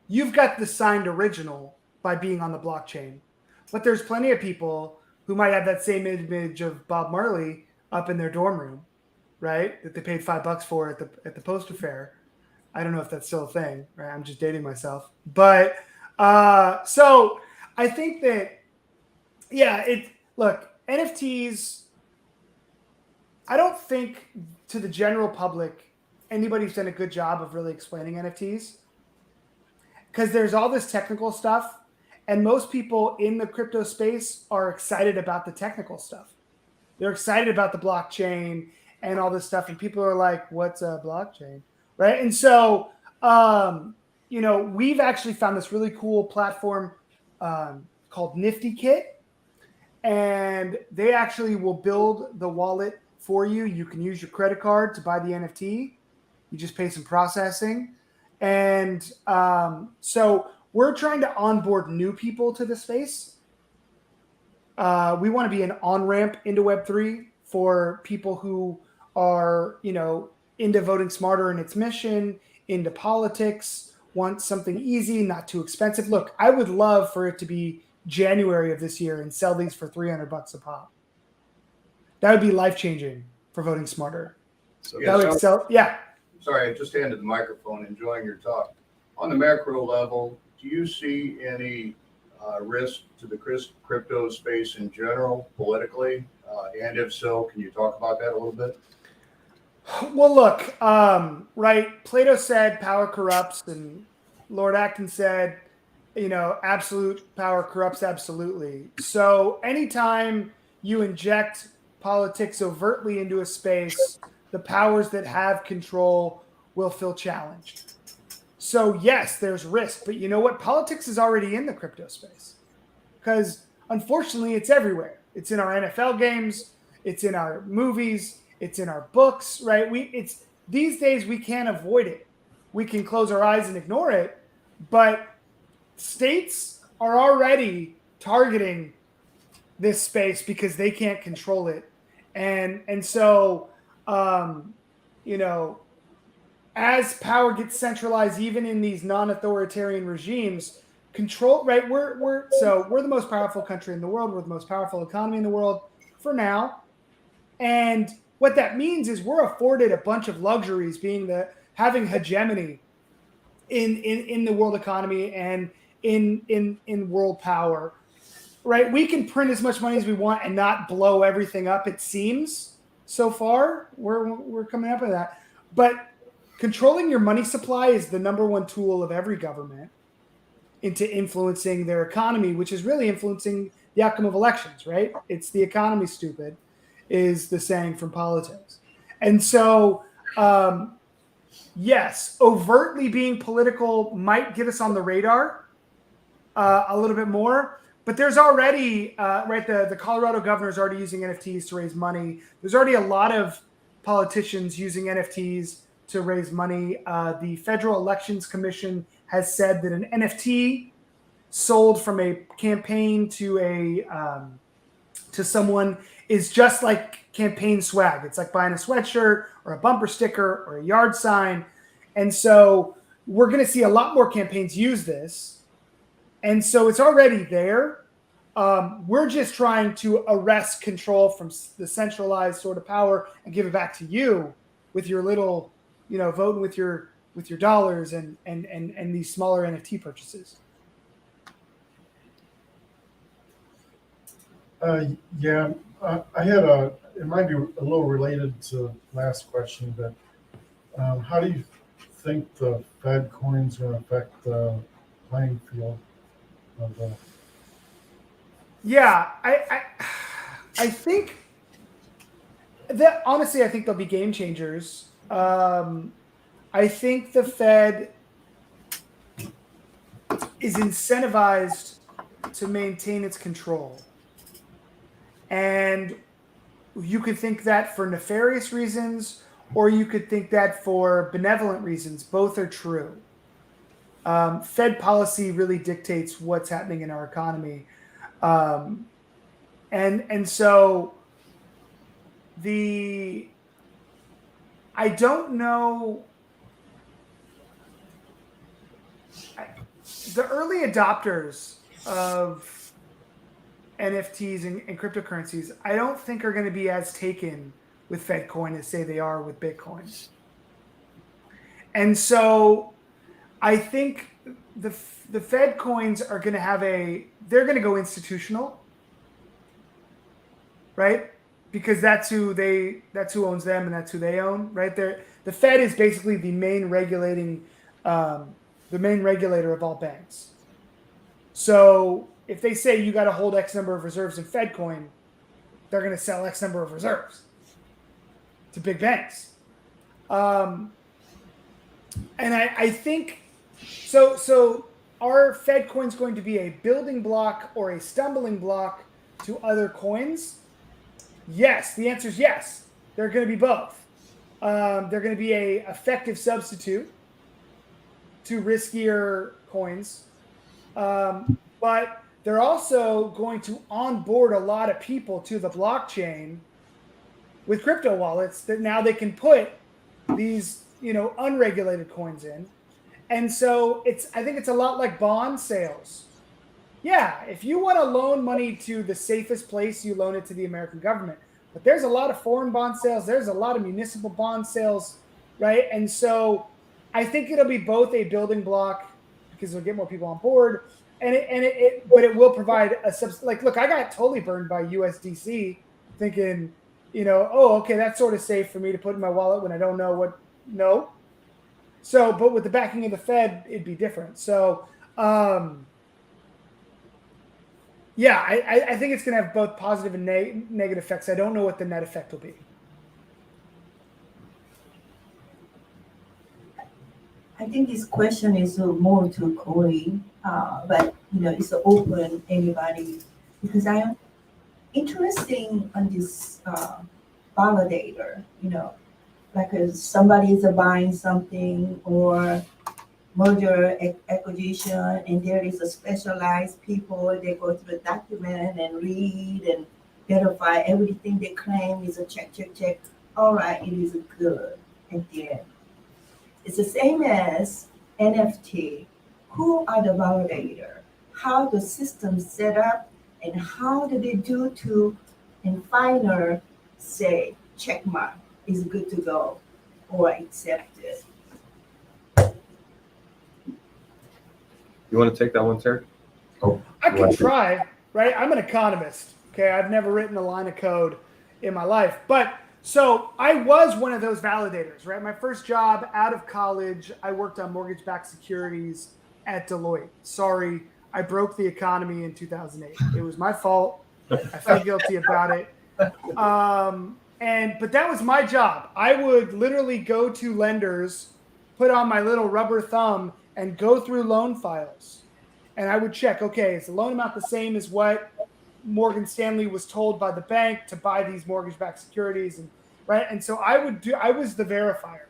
You've got the signed original by being on the blockchain, but there's plenty of people who might have that same image of Bob Marley up in their dorm room, right? That they paid $5 for at the poster fair. I don't know if that's still a thing, right? I'm just dating myself, but so I think that, yeah, look, NFTs. I don't think to the general public anybody's done a good job of really explaining NFTs. Because there's all this technical stuff, and most people in the crypto space are excited about the technical stuff. They're excited about the blockchain and all this stuff, and people are like, what's a blockchain, right? And so, we've actually found this really cool platform called Nifty Kit, and they actually will build the wallet for you. You can use your credit card to buy the NFT. You just pay some processing. And so we're trying to onboard new people to the space. We want to be an on-ramp into Web3 for people who are, into VotingSmarter and its mission, into politics, want something easy, not too expensive. Look, I would love for it to be January of this year and sell these for $300 a pop. That would be life-changing for VotingSmarter. So, That would sell, yeah. Sorry, I just handed the microphone, enjoying your talk. On the macro level, do you see any risk to the crypto space in general, politically? And if so, can you talk about that a little bit? Well, look, right. Plato said power corrupts, and Lord Acton said, absolute power corrupts absolutely. So anytime you inject politics overtly into a space, the powers that have control will feel challenged. So yes, there's risk, but you know what? Politics is already in the crypto space because unfortunately it's everywhere. It's in our NFL games. It's in our movies. It's in our books, right? These days we can't avoid it. We can close our eyes and ignore it, but states are already targeting this space because they can't control it. And so, as power gets centralized, even in these non-authoritarian regimes, control, right? We're the most powerful country in the world. We're the most powerful economy in the world for now. And what that means is we're afforded a bunch of luxuries, having hegemony in the world economy and in world power, right? We can print as much money as we want and not blow everything up, it seems. so far. We're coming up with that. But controlling your money supply is the number one tool of every government into influencing their economy, which is really influencing the outcome of elections, right? It's the economy, stupid, is the saying from politics. And so, yes, overtly being political might get us on the radar a little bit more. But there's already, right, the Colorado governor is already using NFTs to raise money. There's already a lot of politicians using NFTs to raise money. The Federal Elections Commission has said that an NFT sold from a campaign to someone is just like campaign swag. It's like buying a sweatshirt or a bumper sticker or a yard sign. And so we're going to see a lot more campaigns use this. And so it's already there. We're just trying to arrest control from the centralized sort of power and give it back to you with your little, voting with your dollars and these smaller NFT purchases. I had it might be a little related to last question, but how do you think the Fed coins are going to affect the playing field? Yeah, I think that honestly, I think they'll be game changers. I think the Fed is incentivized to maintain its control. And you could think that for nefarious reasons, or you could think that for benevolent reasons. Both are true. Fed policy really dictates what's happening in our economy. And so I don't know. The early adopters of NFTs and cryptocurrencies, I don't think are going to be as taken with Fedcoin as say they are with Bitcoin. And so I think the Fed coins are going to they're going to go institutional, right? Because that's who owns them and that's who they own, right? The Fed is basically the main regulator of all banks. So if they say you got to hold X number of reserves in Fed coin, they're going to sell X number of reserves to big banks. And I think so are Fed coins going to be a building block or a stumbling block to other coins? Yes, the answer is yes. They're going to be both. They're going to be a effective substitute to riskier coins. But they're also going to onboard a lot of people to the blockchain with crypto wallets that now they can put these, unregulated coins in. And so I think it's a lot like bond sales. Yeah, if you want to loan money to the safest place, you loan it to the American government. But there's a lot of foreign bond sales. There's a lot of municipal bond sales, right? And so I think it'll be both a building block because it'll get more people on board, but it will provide look, I got totally burned by USDC thinking, okay, that's sort of safe for me to put in my wallet when I don't know what. No. So, but with the backing of the Fed, it'd be different. So, yeah, I think it's going to have both positive and negative effects. I don't know what the net effect will be. I think this question is more to Corey, but it's open anybody because I am interested on this validator. Like somebody is buying something or merger acquisition, and there is a specialized people. They go through the document and read and verify everything they claim is a check. All right, it is good at the end. It's the same as NFT. Who are the validator? How the system set up, and how do they do to, and final say check mark is good to go or accepted. You want to take that one, Terry? I can try, right? I'm an economist. Okay, I've never written a line of code in my life, but So I was one of those validators, right? My first job out of college, I worked on mortgage-backed securities at Deloitte. Sorry, I broke the economy in 2008. It was my fault. I feel guilty about it. But that was my job. I would literally go to lenders, put on my little rubber thumb, and go through loan files. And I would check, okay, is the loan amount the same as what Morgan Stanley was told by the bank to buy these mortgage-backed securities, and right? And so I was the verifier.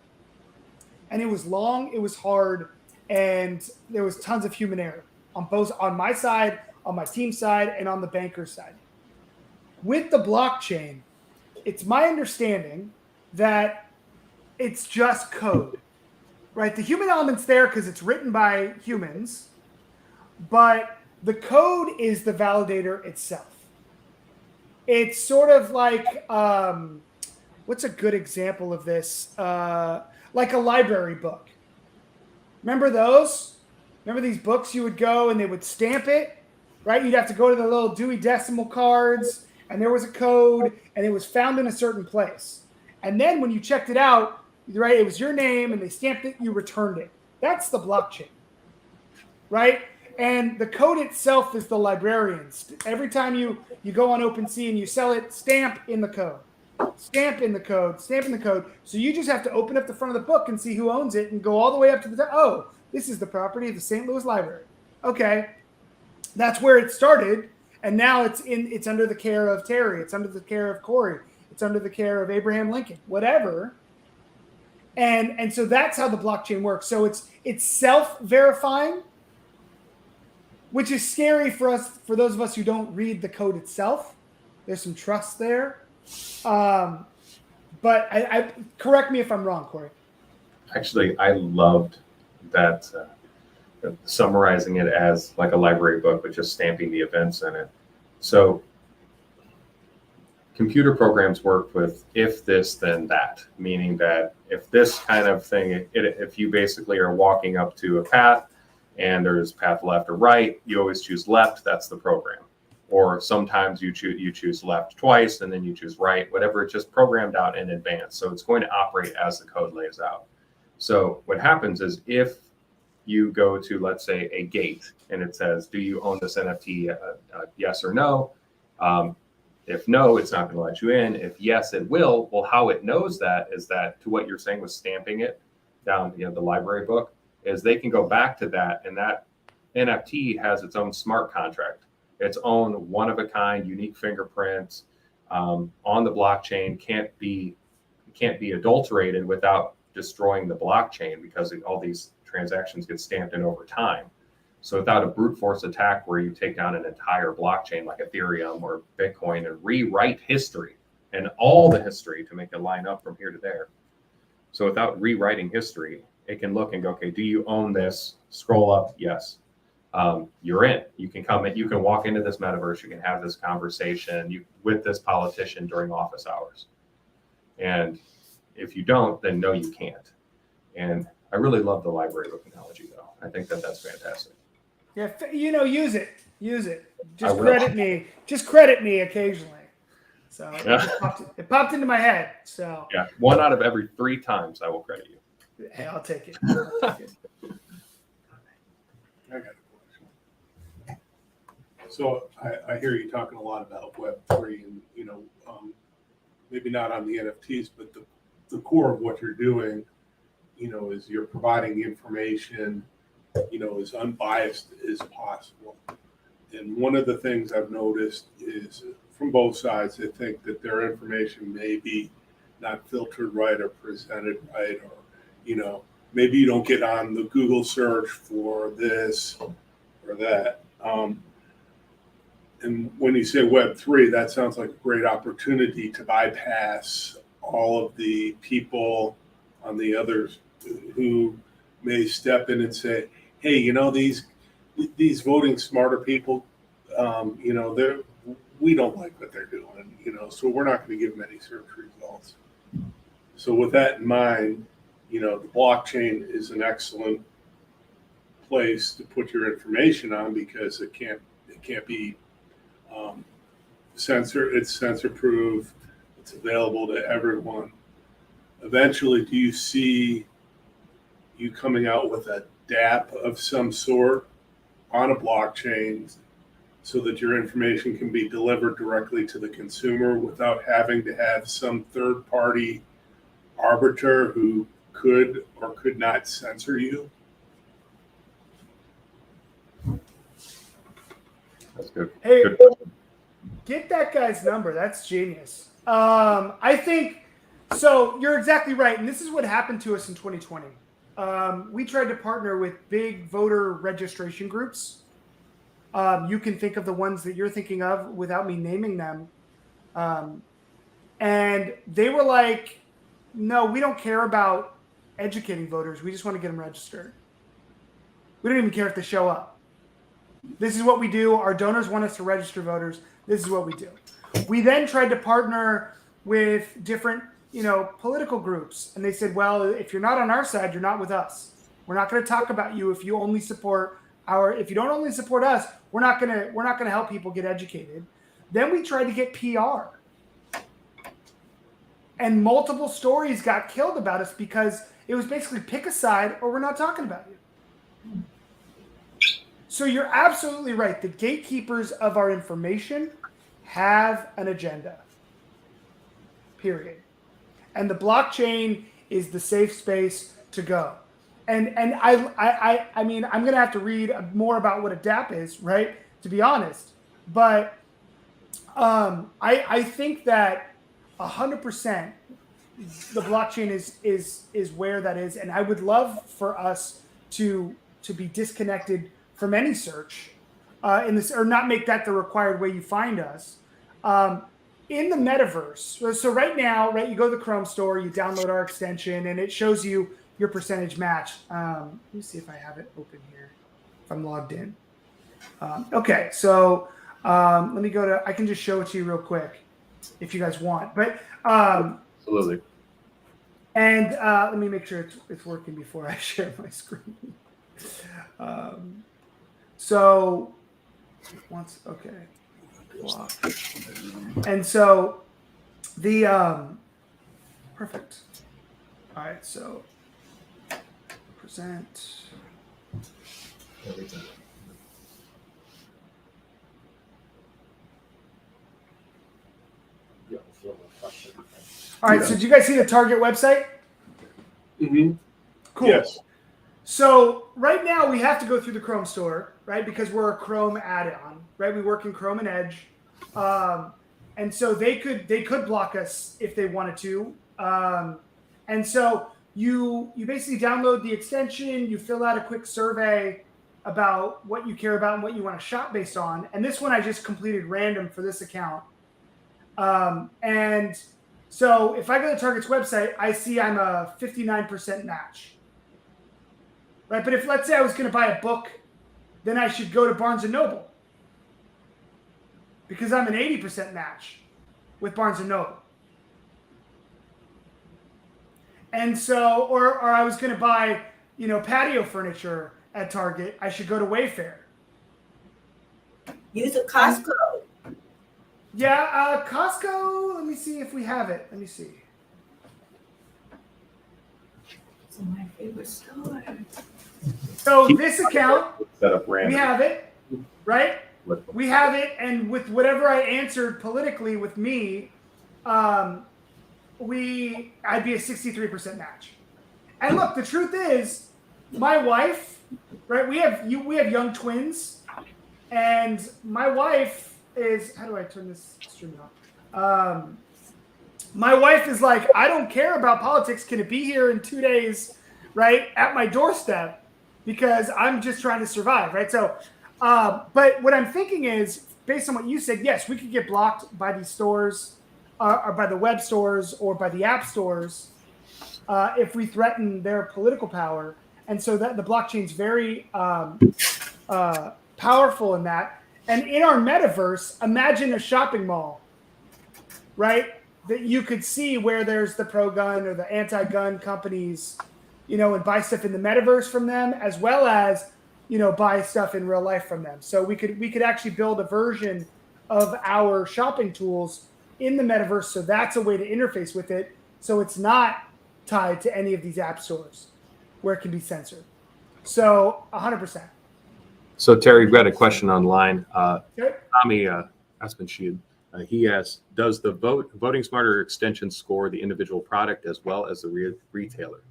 And it was long, it was hard, and there was tons of human error on my side, on my team side, and on the banker side. With the blockchain, it's my understanding that it's just code, right? The human element's there because it's written by humans, but the code is the validator itself. It's sort of like, what's a good example of this? Like a library book. Remember those? Remember these books you would go and they would stamp it, right? You'd have to go to the little Dewey Decimal cards, and there was a code, and it was found in a certain place. And then when you checked it out, right, it was your name, and they stamped it, you returned it. That's the blockchain, right? And the code itself is the librarians. Every time you go on OpenSea and you sell it, stamp in the code. Stamp in the code, stamp in the code. So you just have to open up the front of the book and see who owns it and go all the way up to the top. Oh, this is the property of the St. Louis Library. Okay. That's where it started. And now it's under the care of Terry. It's under the care of Corey. It's under the care of Abraham Lincoln, whatever. And so that's how the blockchain works. So it's self-verifying, which is scary for those of us who don't read the code itself. There's some trust there. But I correct me if I'm wrong, Corey. Actually, I loved that summarizing it as like a library book, but just stamping the events in it. So computer programs work with if this, then that, meaning that if this kind of thing, if you basically are walking up to a path and there's path left or right, you always choose left, that's the program. Or sometimes you choose left twice and then you choose right, whatever, it's just programmed out in advance. So it's going to operate as the code lays out. So what happens is if you go to, let's say, a gate and it says, do you own this NFT? Yes or no? If no, it's not going to let you in. If yes, it will. Well, how it knows that is that, to what you're saying with stamping it down, the library book, is they can go back to that, and that NFT has its own smart contract, its own one-of-a-kind unique fingerprints on the blockchain. Can't be adulterated without destroying the blockchain, because all these transactions get stamped in over time. So without a brute force attack where you take down an entire blockchain like Ethereum or Bitcoin and rewrite history and all the history to make it line up from here to there. So without rewriting history, it can look and go, okay, do you own this? Scroll up, yes. You're in. You can come in, you can walk into this metaverse, you can have this conversation with this politician during office hours. And if you don't, then no, you can't. And I really love the library book analogy, though. I think that's fantastic. Yeah, use it. Just credit me occasionally. So it popped into my head. So yeah, 1 out of every 3 times I will credit you. Hey, I'll take it. I got a question. So I hear you talking a lot about Web3 and, maybe not on the NFTs, but the core of what you're doing, is you're providing information, as unbiased as possible. And one of the things I've noticed is from both sides, they think that their information may be not filtered right or presented right, or, maybe you don't get on the Google search for this or that. And when you say Web3, that sounds like a great opportunity to bypass all of the people on the others who may step in and say, hey, these VotingSmarter people, we don't like what they're doing, so we're not going to give them any search results. So with that in mind, the blockchain is an excellent place to put your information on, because it can't be it's censor proof. It's available to everyone. Eventually, do you see you coming out with a DApp of some sort on a blockchain so that your information can be delivered directly to the consumer without having to have some third-party arbiter who could or could not censor you? That's good. Hey, Good. get that guy's number. That's genius. I think so. You're exactly right, and this is what happened to us in 2020. We tried to partner with big voter registration groups. You can think of the ones that you're thinking of without me naming them. And they were like, no, we don't care about educating voters. We just want to get them registered. We don't even care if they show up. This is what we do. Our donors want us to register voters. This is what we do. We then tried to partner with different, political groups. And they said, well, if you're not on our side, you're not with us. We're not going to talk about you if you only support if you don't only support us, we're not going to help people get educated. Then we tried to get PR. And multiple stories got killed about us because it was basically pick a side or we're not talking about you. So you're absolutely right. The gatekeepers of our information have an agenda. Period. And the blockchain is the safe space to go. And I mean, I'm going to have to read more about what a DApp is, right? To be honest. But I think that 100% the blockchain is where that is. And I would love for us to be disconnected from any search in this, or not make that the required way you find us. In the metaverse. So right now, right, you go to the Chrome store, you download our extension, and it shows you your percentage match. Let me see if I have it open here, if I'm logged in. Okay, so let me go to, I can just show it to you real quick if you guys want. But Absolutely. and let me make sure it's working before I share my screen. So once, okay. Block. And so the perfect. All right, so present. All right, so did you guys see the Target website? Mm-hmm. Cool. Yes. So right now we have to go through the Chrome store, right? Because we're a Chrome add-on, right? We work in Chrome and Edge, and so they could block us if they wanted to. And so you basically download the extension, you fill out a quick survey about what you care about and what you want to shop based on. And this one I just completed random for this account. And so if I go to Target's website, I see I'm a 59% match. Right? But if, let's say I was going to buy a book, then I should go to Barnes & Noble because I'm an 80% match with Barnes & Noble. And so, or I was going to buy, patio furniture at Target, I should go to Wayfair. Use a Costco. Yeah, Costco, let me see if we have it. Let me see. It's my favorite store. So this account, Set up random. we have it, right? We have it, and with whatever I answered politically with me, I'd be a 63% match. And look, the truth is, my wife, right? We have young twins, and my wife is. How do I turn this stream off? My wife is like, I don't care about politics. Can it be here in 2 days, right, at my doorstep? Because I'm just trying to survive, right? So, but what I'm thinking is, based on what you said, yes, we could get blocked by these stores, or by the web stores, or by the app stores, if we threaten their political power. And so that the blockchain's very powerful in that. And in our metaverse, imagine a shopping mall, right? That you could see where there's the pro-gun or the anti-gun companies, and buy stuff in the metaverse from them, as well as, buy stuff in real life from them. So we could actually build a version of our shopping tools in the metaverse. So that's a way to interface with it. So it's not tied to any of these app stores where it can be censored. So 100%. So Terry, we've got a question online. Okay. Tommy Aspenshield, he asks, does the VotingSmarter extension score the individual product as well as the retailer?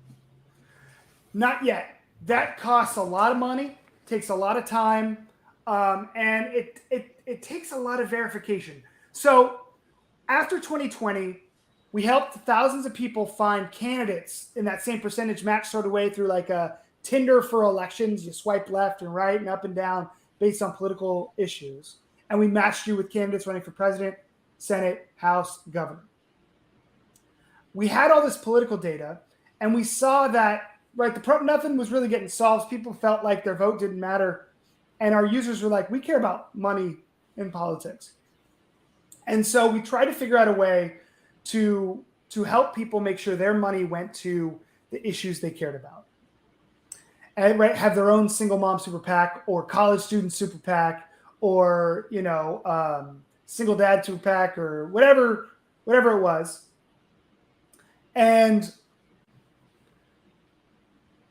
Not yet. That costs a lot of money, takes a lot of time, and it takes a lot of verification. So after 2020, we helped thousands of people find candidates in that same percentage match sort of way through like a Tinder for elections. You swipe left and right and up and down based on political issues. And we matched you with candidates running for president, Senate, House, governor. We had all this political data, and we saw that, right, nothing was really getting solved. People felt like their vote didn't matter. And our users were like, we care about money in politics. And so we tried to figure out a way to help people make sure their money went to the issues they cared about. And right, have their own single mom super PAC or college student super PAC or, single dad super PAC or whatever it was. And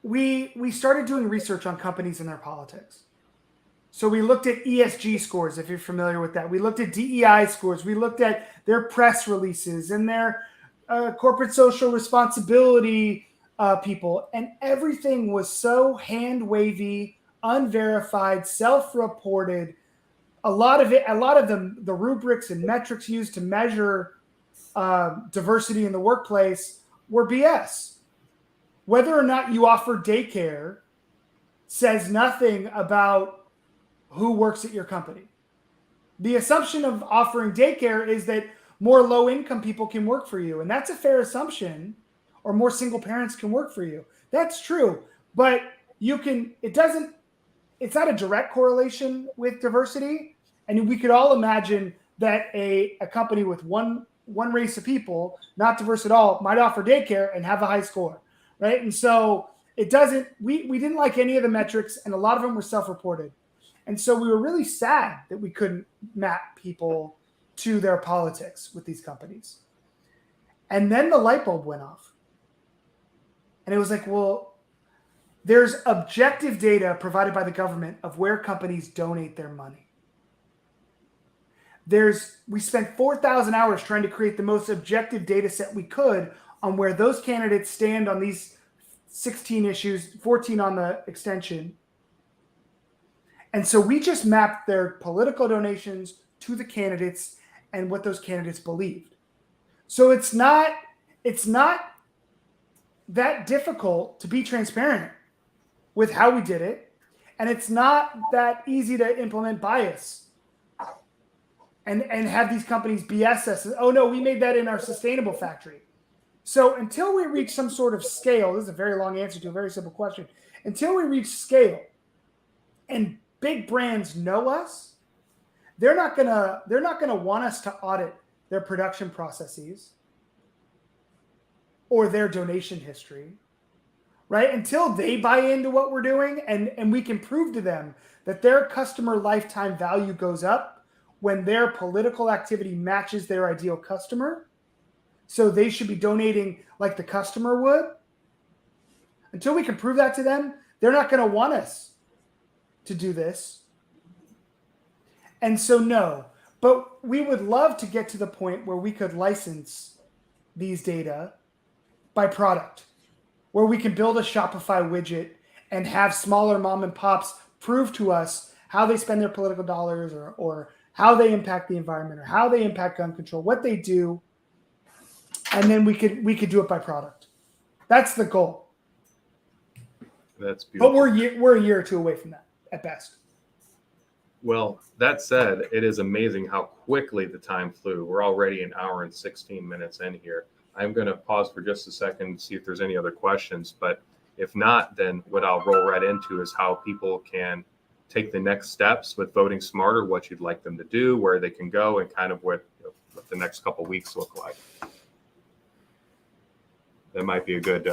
we started doing research on companies and their politics. So we looked at ESG scores, if you're familiar with that. We looked at DEI scores. We looked at their press releases and their corporate social responsibility people. And everything was so hand-wavy, unverified, self-reported. A lot of the rubrics and metrics used to measure diversity in the workplace were BS. Whether or not you offer daycare says nothing about who works at your company. The assumption of offering daycare is that more low-income people can work for you, and that's a fair assumption, or more single parents can work for you. That's true, but it's not a direct correlation with diversity, and we could all imagine that a company with one race of people, not diverse at all, might offer daycare and have a high score, right? And so it doesn't, we didn't like any of the metrics, and a lot of them were self-reported. And so we were really sad that we couldn't map people to their politics with these companies. And then the light bulb went off. And it was like, well, there's objective data provided by the government of where companies donate their money. We spent 4,000 hours trying to create the most objective data set we could on where those candidates stand on these 16 issues, 14 on the extension. And so we just mapped their political donations to the candidates and what those candidates believed. So it's not that difficult to be transparent with how we did it. And it's not that easy to implement bias and have these companies BS us. Oh no, we made that in our sustainable factory. So until we reach some sort of scale, this is a very long answer to a very simple question. Until we reach scale and big brands know us, they're not gonna want us to audit their production processes or their donation history, right? Until they buy into what we're doing and we can prove to them that their customer lifetime value goes up when their political activity matches their ideal customer. So they should be donating like the customer would. Until we can prove that to them, they're not gonna want us to do this. And so no, but we would love to get to the point where we could license these data by product, where we can build a Shopify widget and have smaller mom and pops prove to us how they spend their political dollars or how they impact the environment or how they impact gun control, what they do. And then we could do it by product. That's the goal. That's beautiful. But we're a year or two away from that at best. Well, that said, it is amazing how quickly the time flew. We're already an hour and 16 minutes in here. I'm going to pause for just a second to see if there's any other questions. But if not, then what I'll roll right into is how people can take the next steps with VotingSmarter, what you'd like them to do, where they can go, and kind of what the next couple of weeks look like. That might be a good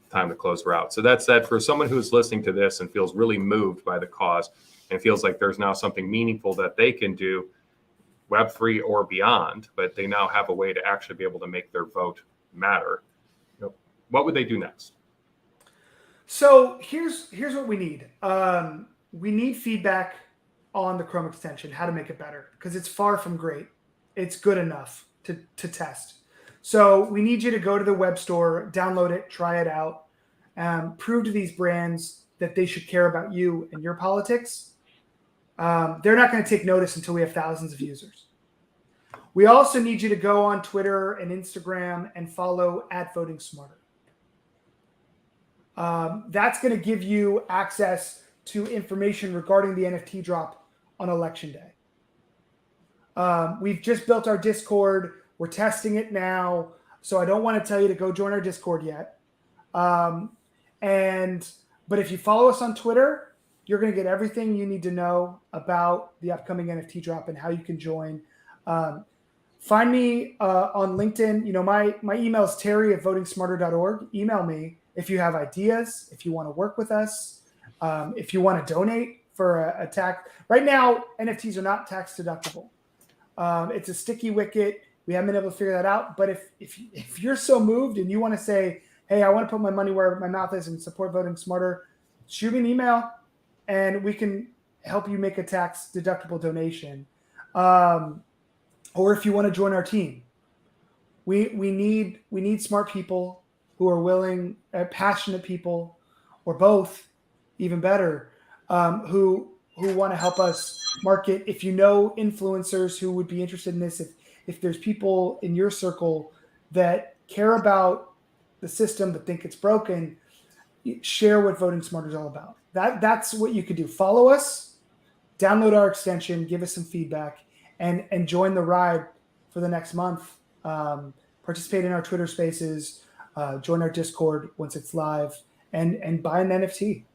time to close her out. So that said, for someone who's listening to this and feels really moved by the cause and feels like there's now something meaningful that they can do, Web3 or beyond, but they now have a way to actually be able to make their vote matter. What would they do next? So here's what we need. We need feedback on the Chrome extension, how to make it better, because it's far from great. It's good enough to test. So we need you to go to the web store, download it, try it out, prove to these brands that they should care about you and your politics. They're not going to take notice until we have thousands of users. We also need you to go on Twitter and Instagram and follow @VotingSmarter. That's going to give you access to information regarding the NFT drop on Election Day. We've just built our Discord. We're testing it now. So I don't want to tell you to go join our Discord yet. But if you follow us on Twitter, you're going to get everything you need to know about the upcoming NFT drop and how you can join. Find me on LinkedIn. My email is terry@votingsmarter.org. Email me if you have ideas, if you want to work with us, if you want to donate for a tax. Right now, NFTs are not tax deductible. It's a sticky wicket. We haven't been able to figure that out. But if you're so moved and you want to say, hey, I want to put my money where my mouth is and support Voting Smarter, shoot me an email and we can help you make a tax deductible donation. Or if you want to join our team, we need smart people who are willing, passionate people, or both, even better, who want to help us market. If you know influencers who would be interested in this, if there's people in your circle that care about the system but think it's broken, share what Voting Smarter is all about. That's what you could do. Follow us, download our extension, give us some feedback, and join the ride for the next month. Participate in our Twitter Spaces, join our Discord once it's live, and buy an NFT.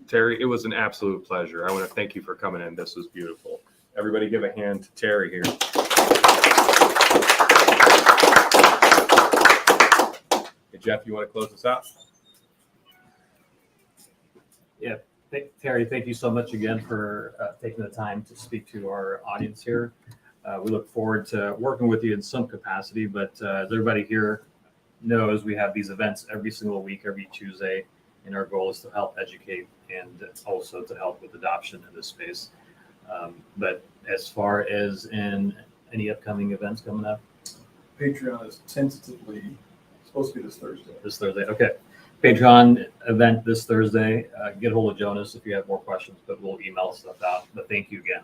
Terry, it was an absolute pleasure. I want to thank you for coming in. This was beautiful. Everybody give a hand to Terry here. Hey, Jeff, you want to close this out? Yeah, Terry, thank you so much again for taking the time to speak to our audience here. We look forward to working with you in some capacity, but as everybody here knows, we have these events every single week, every Tuesday, and our goal is to help educate and also to help with adoption in this space. But as far as in any upcoming events coming up? Patreon is tentatively supposed to be this Thursday. This Thursday, okay. Patreon event this Thursday. Get hold of Jonas if you have more questions, but we'll email stuff out. But thank you again.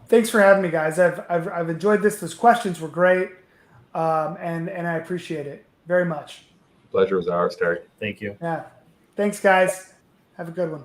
Thanks for having me, guys. I've enjoyed this. Those questions were great, and I appreciate it very much. Pleasure was ours, Terry. Thank you. Yeah. Thanks, guys. Have a good one.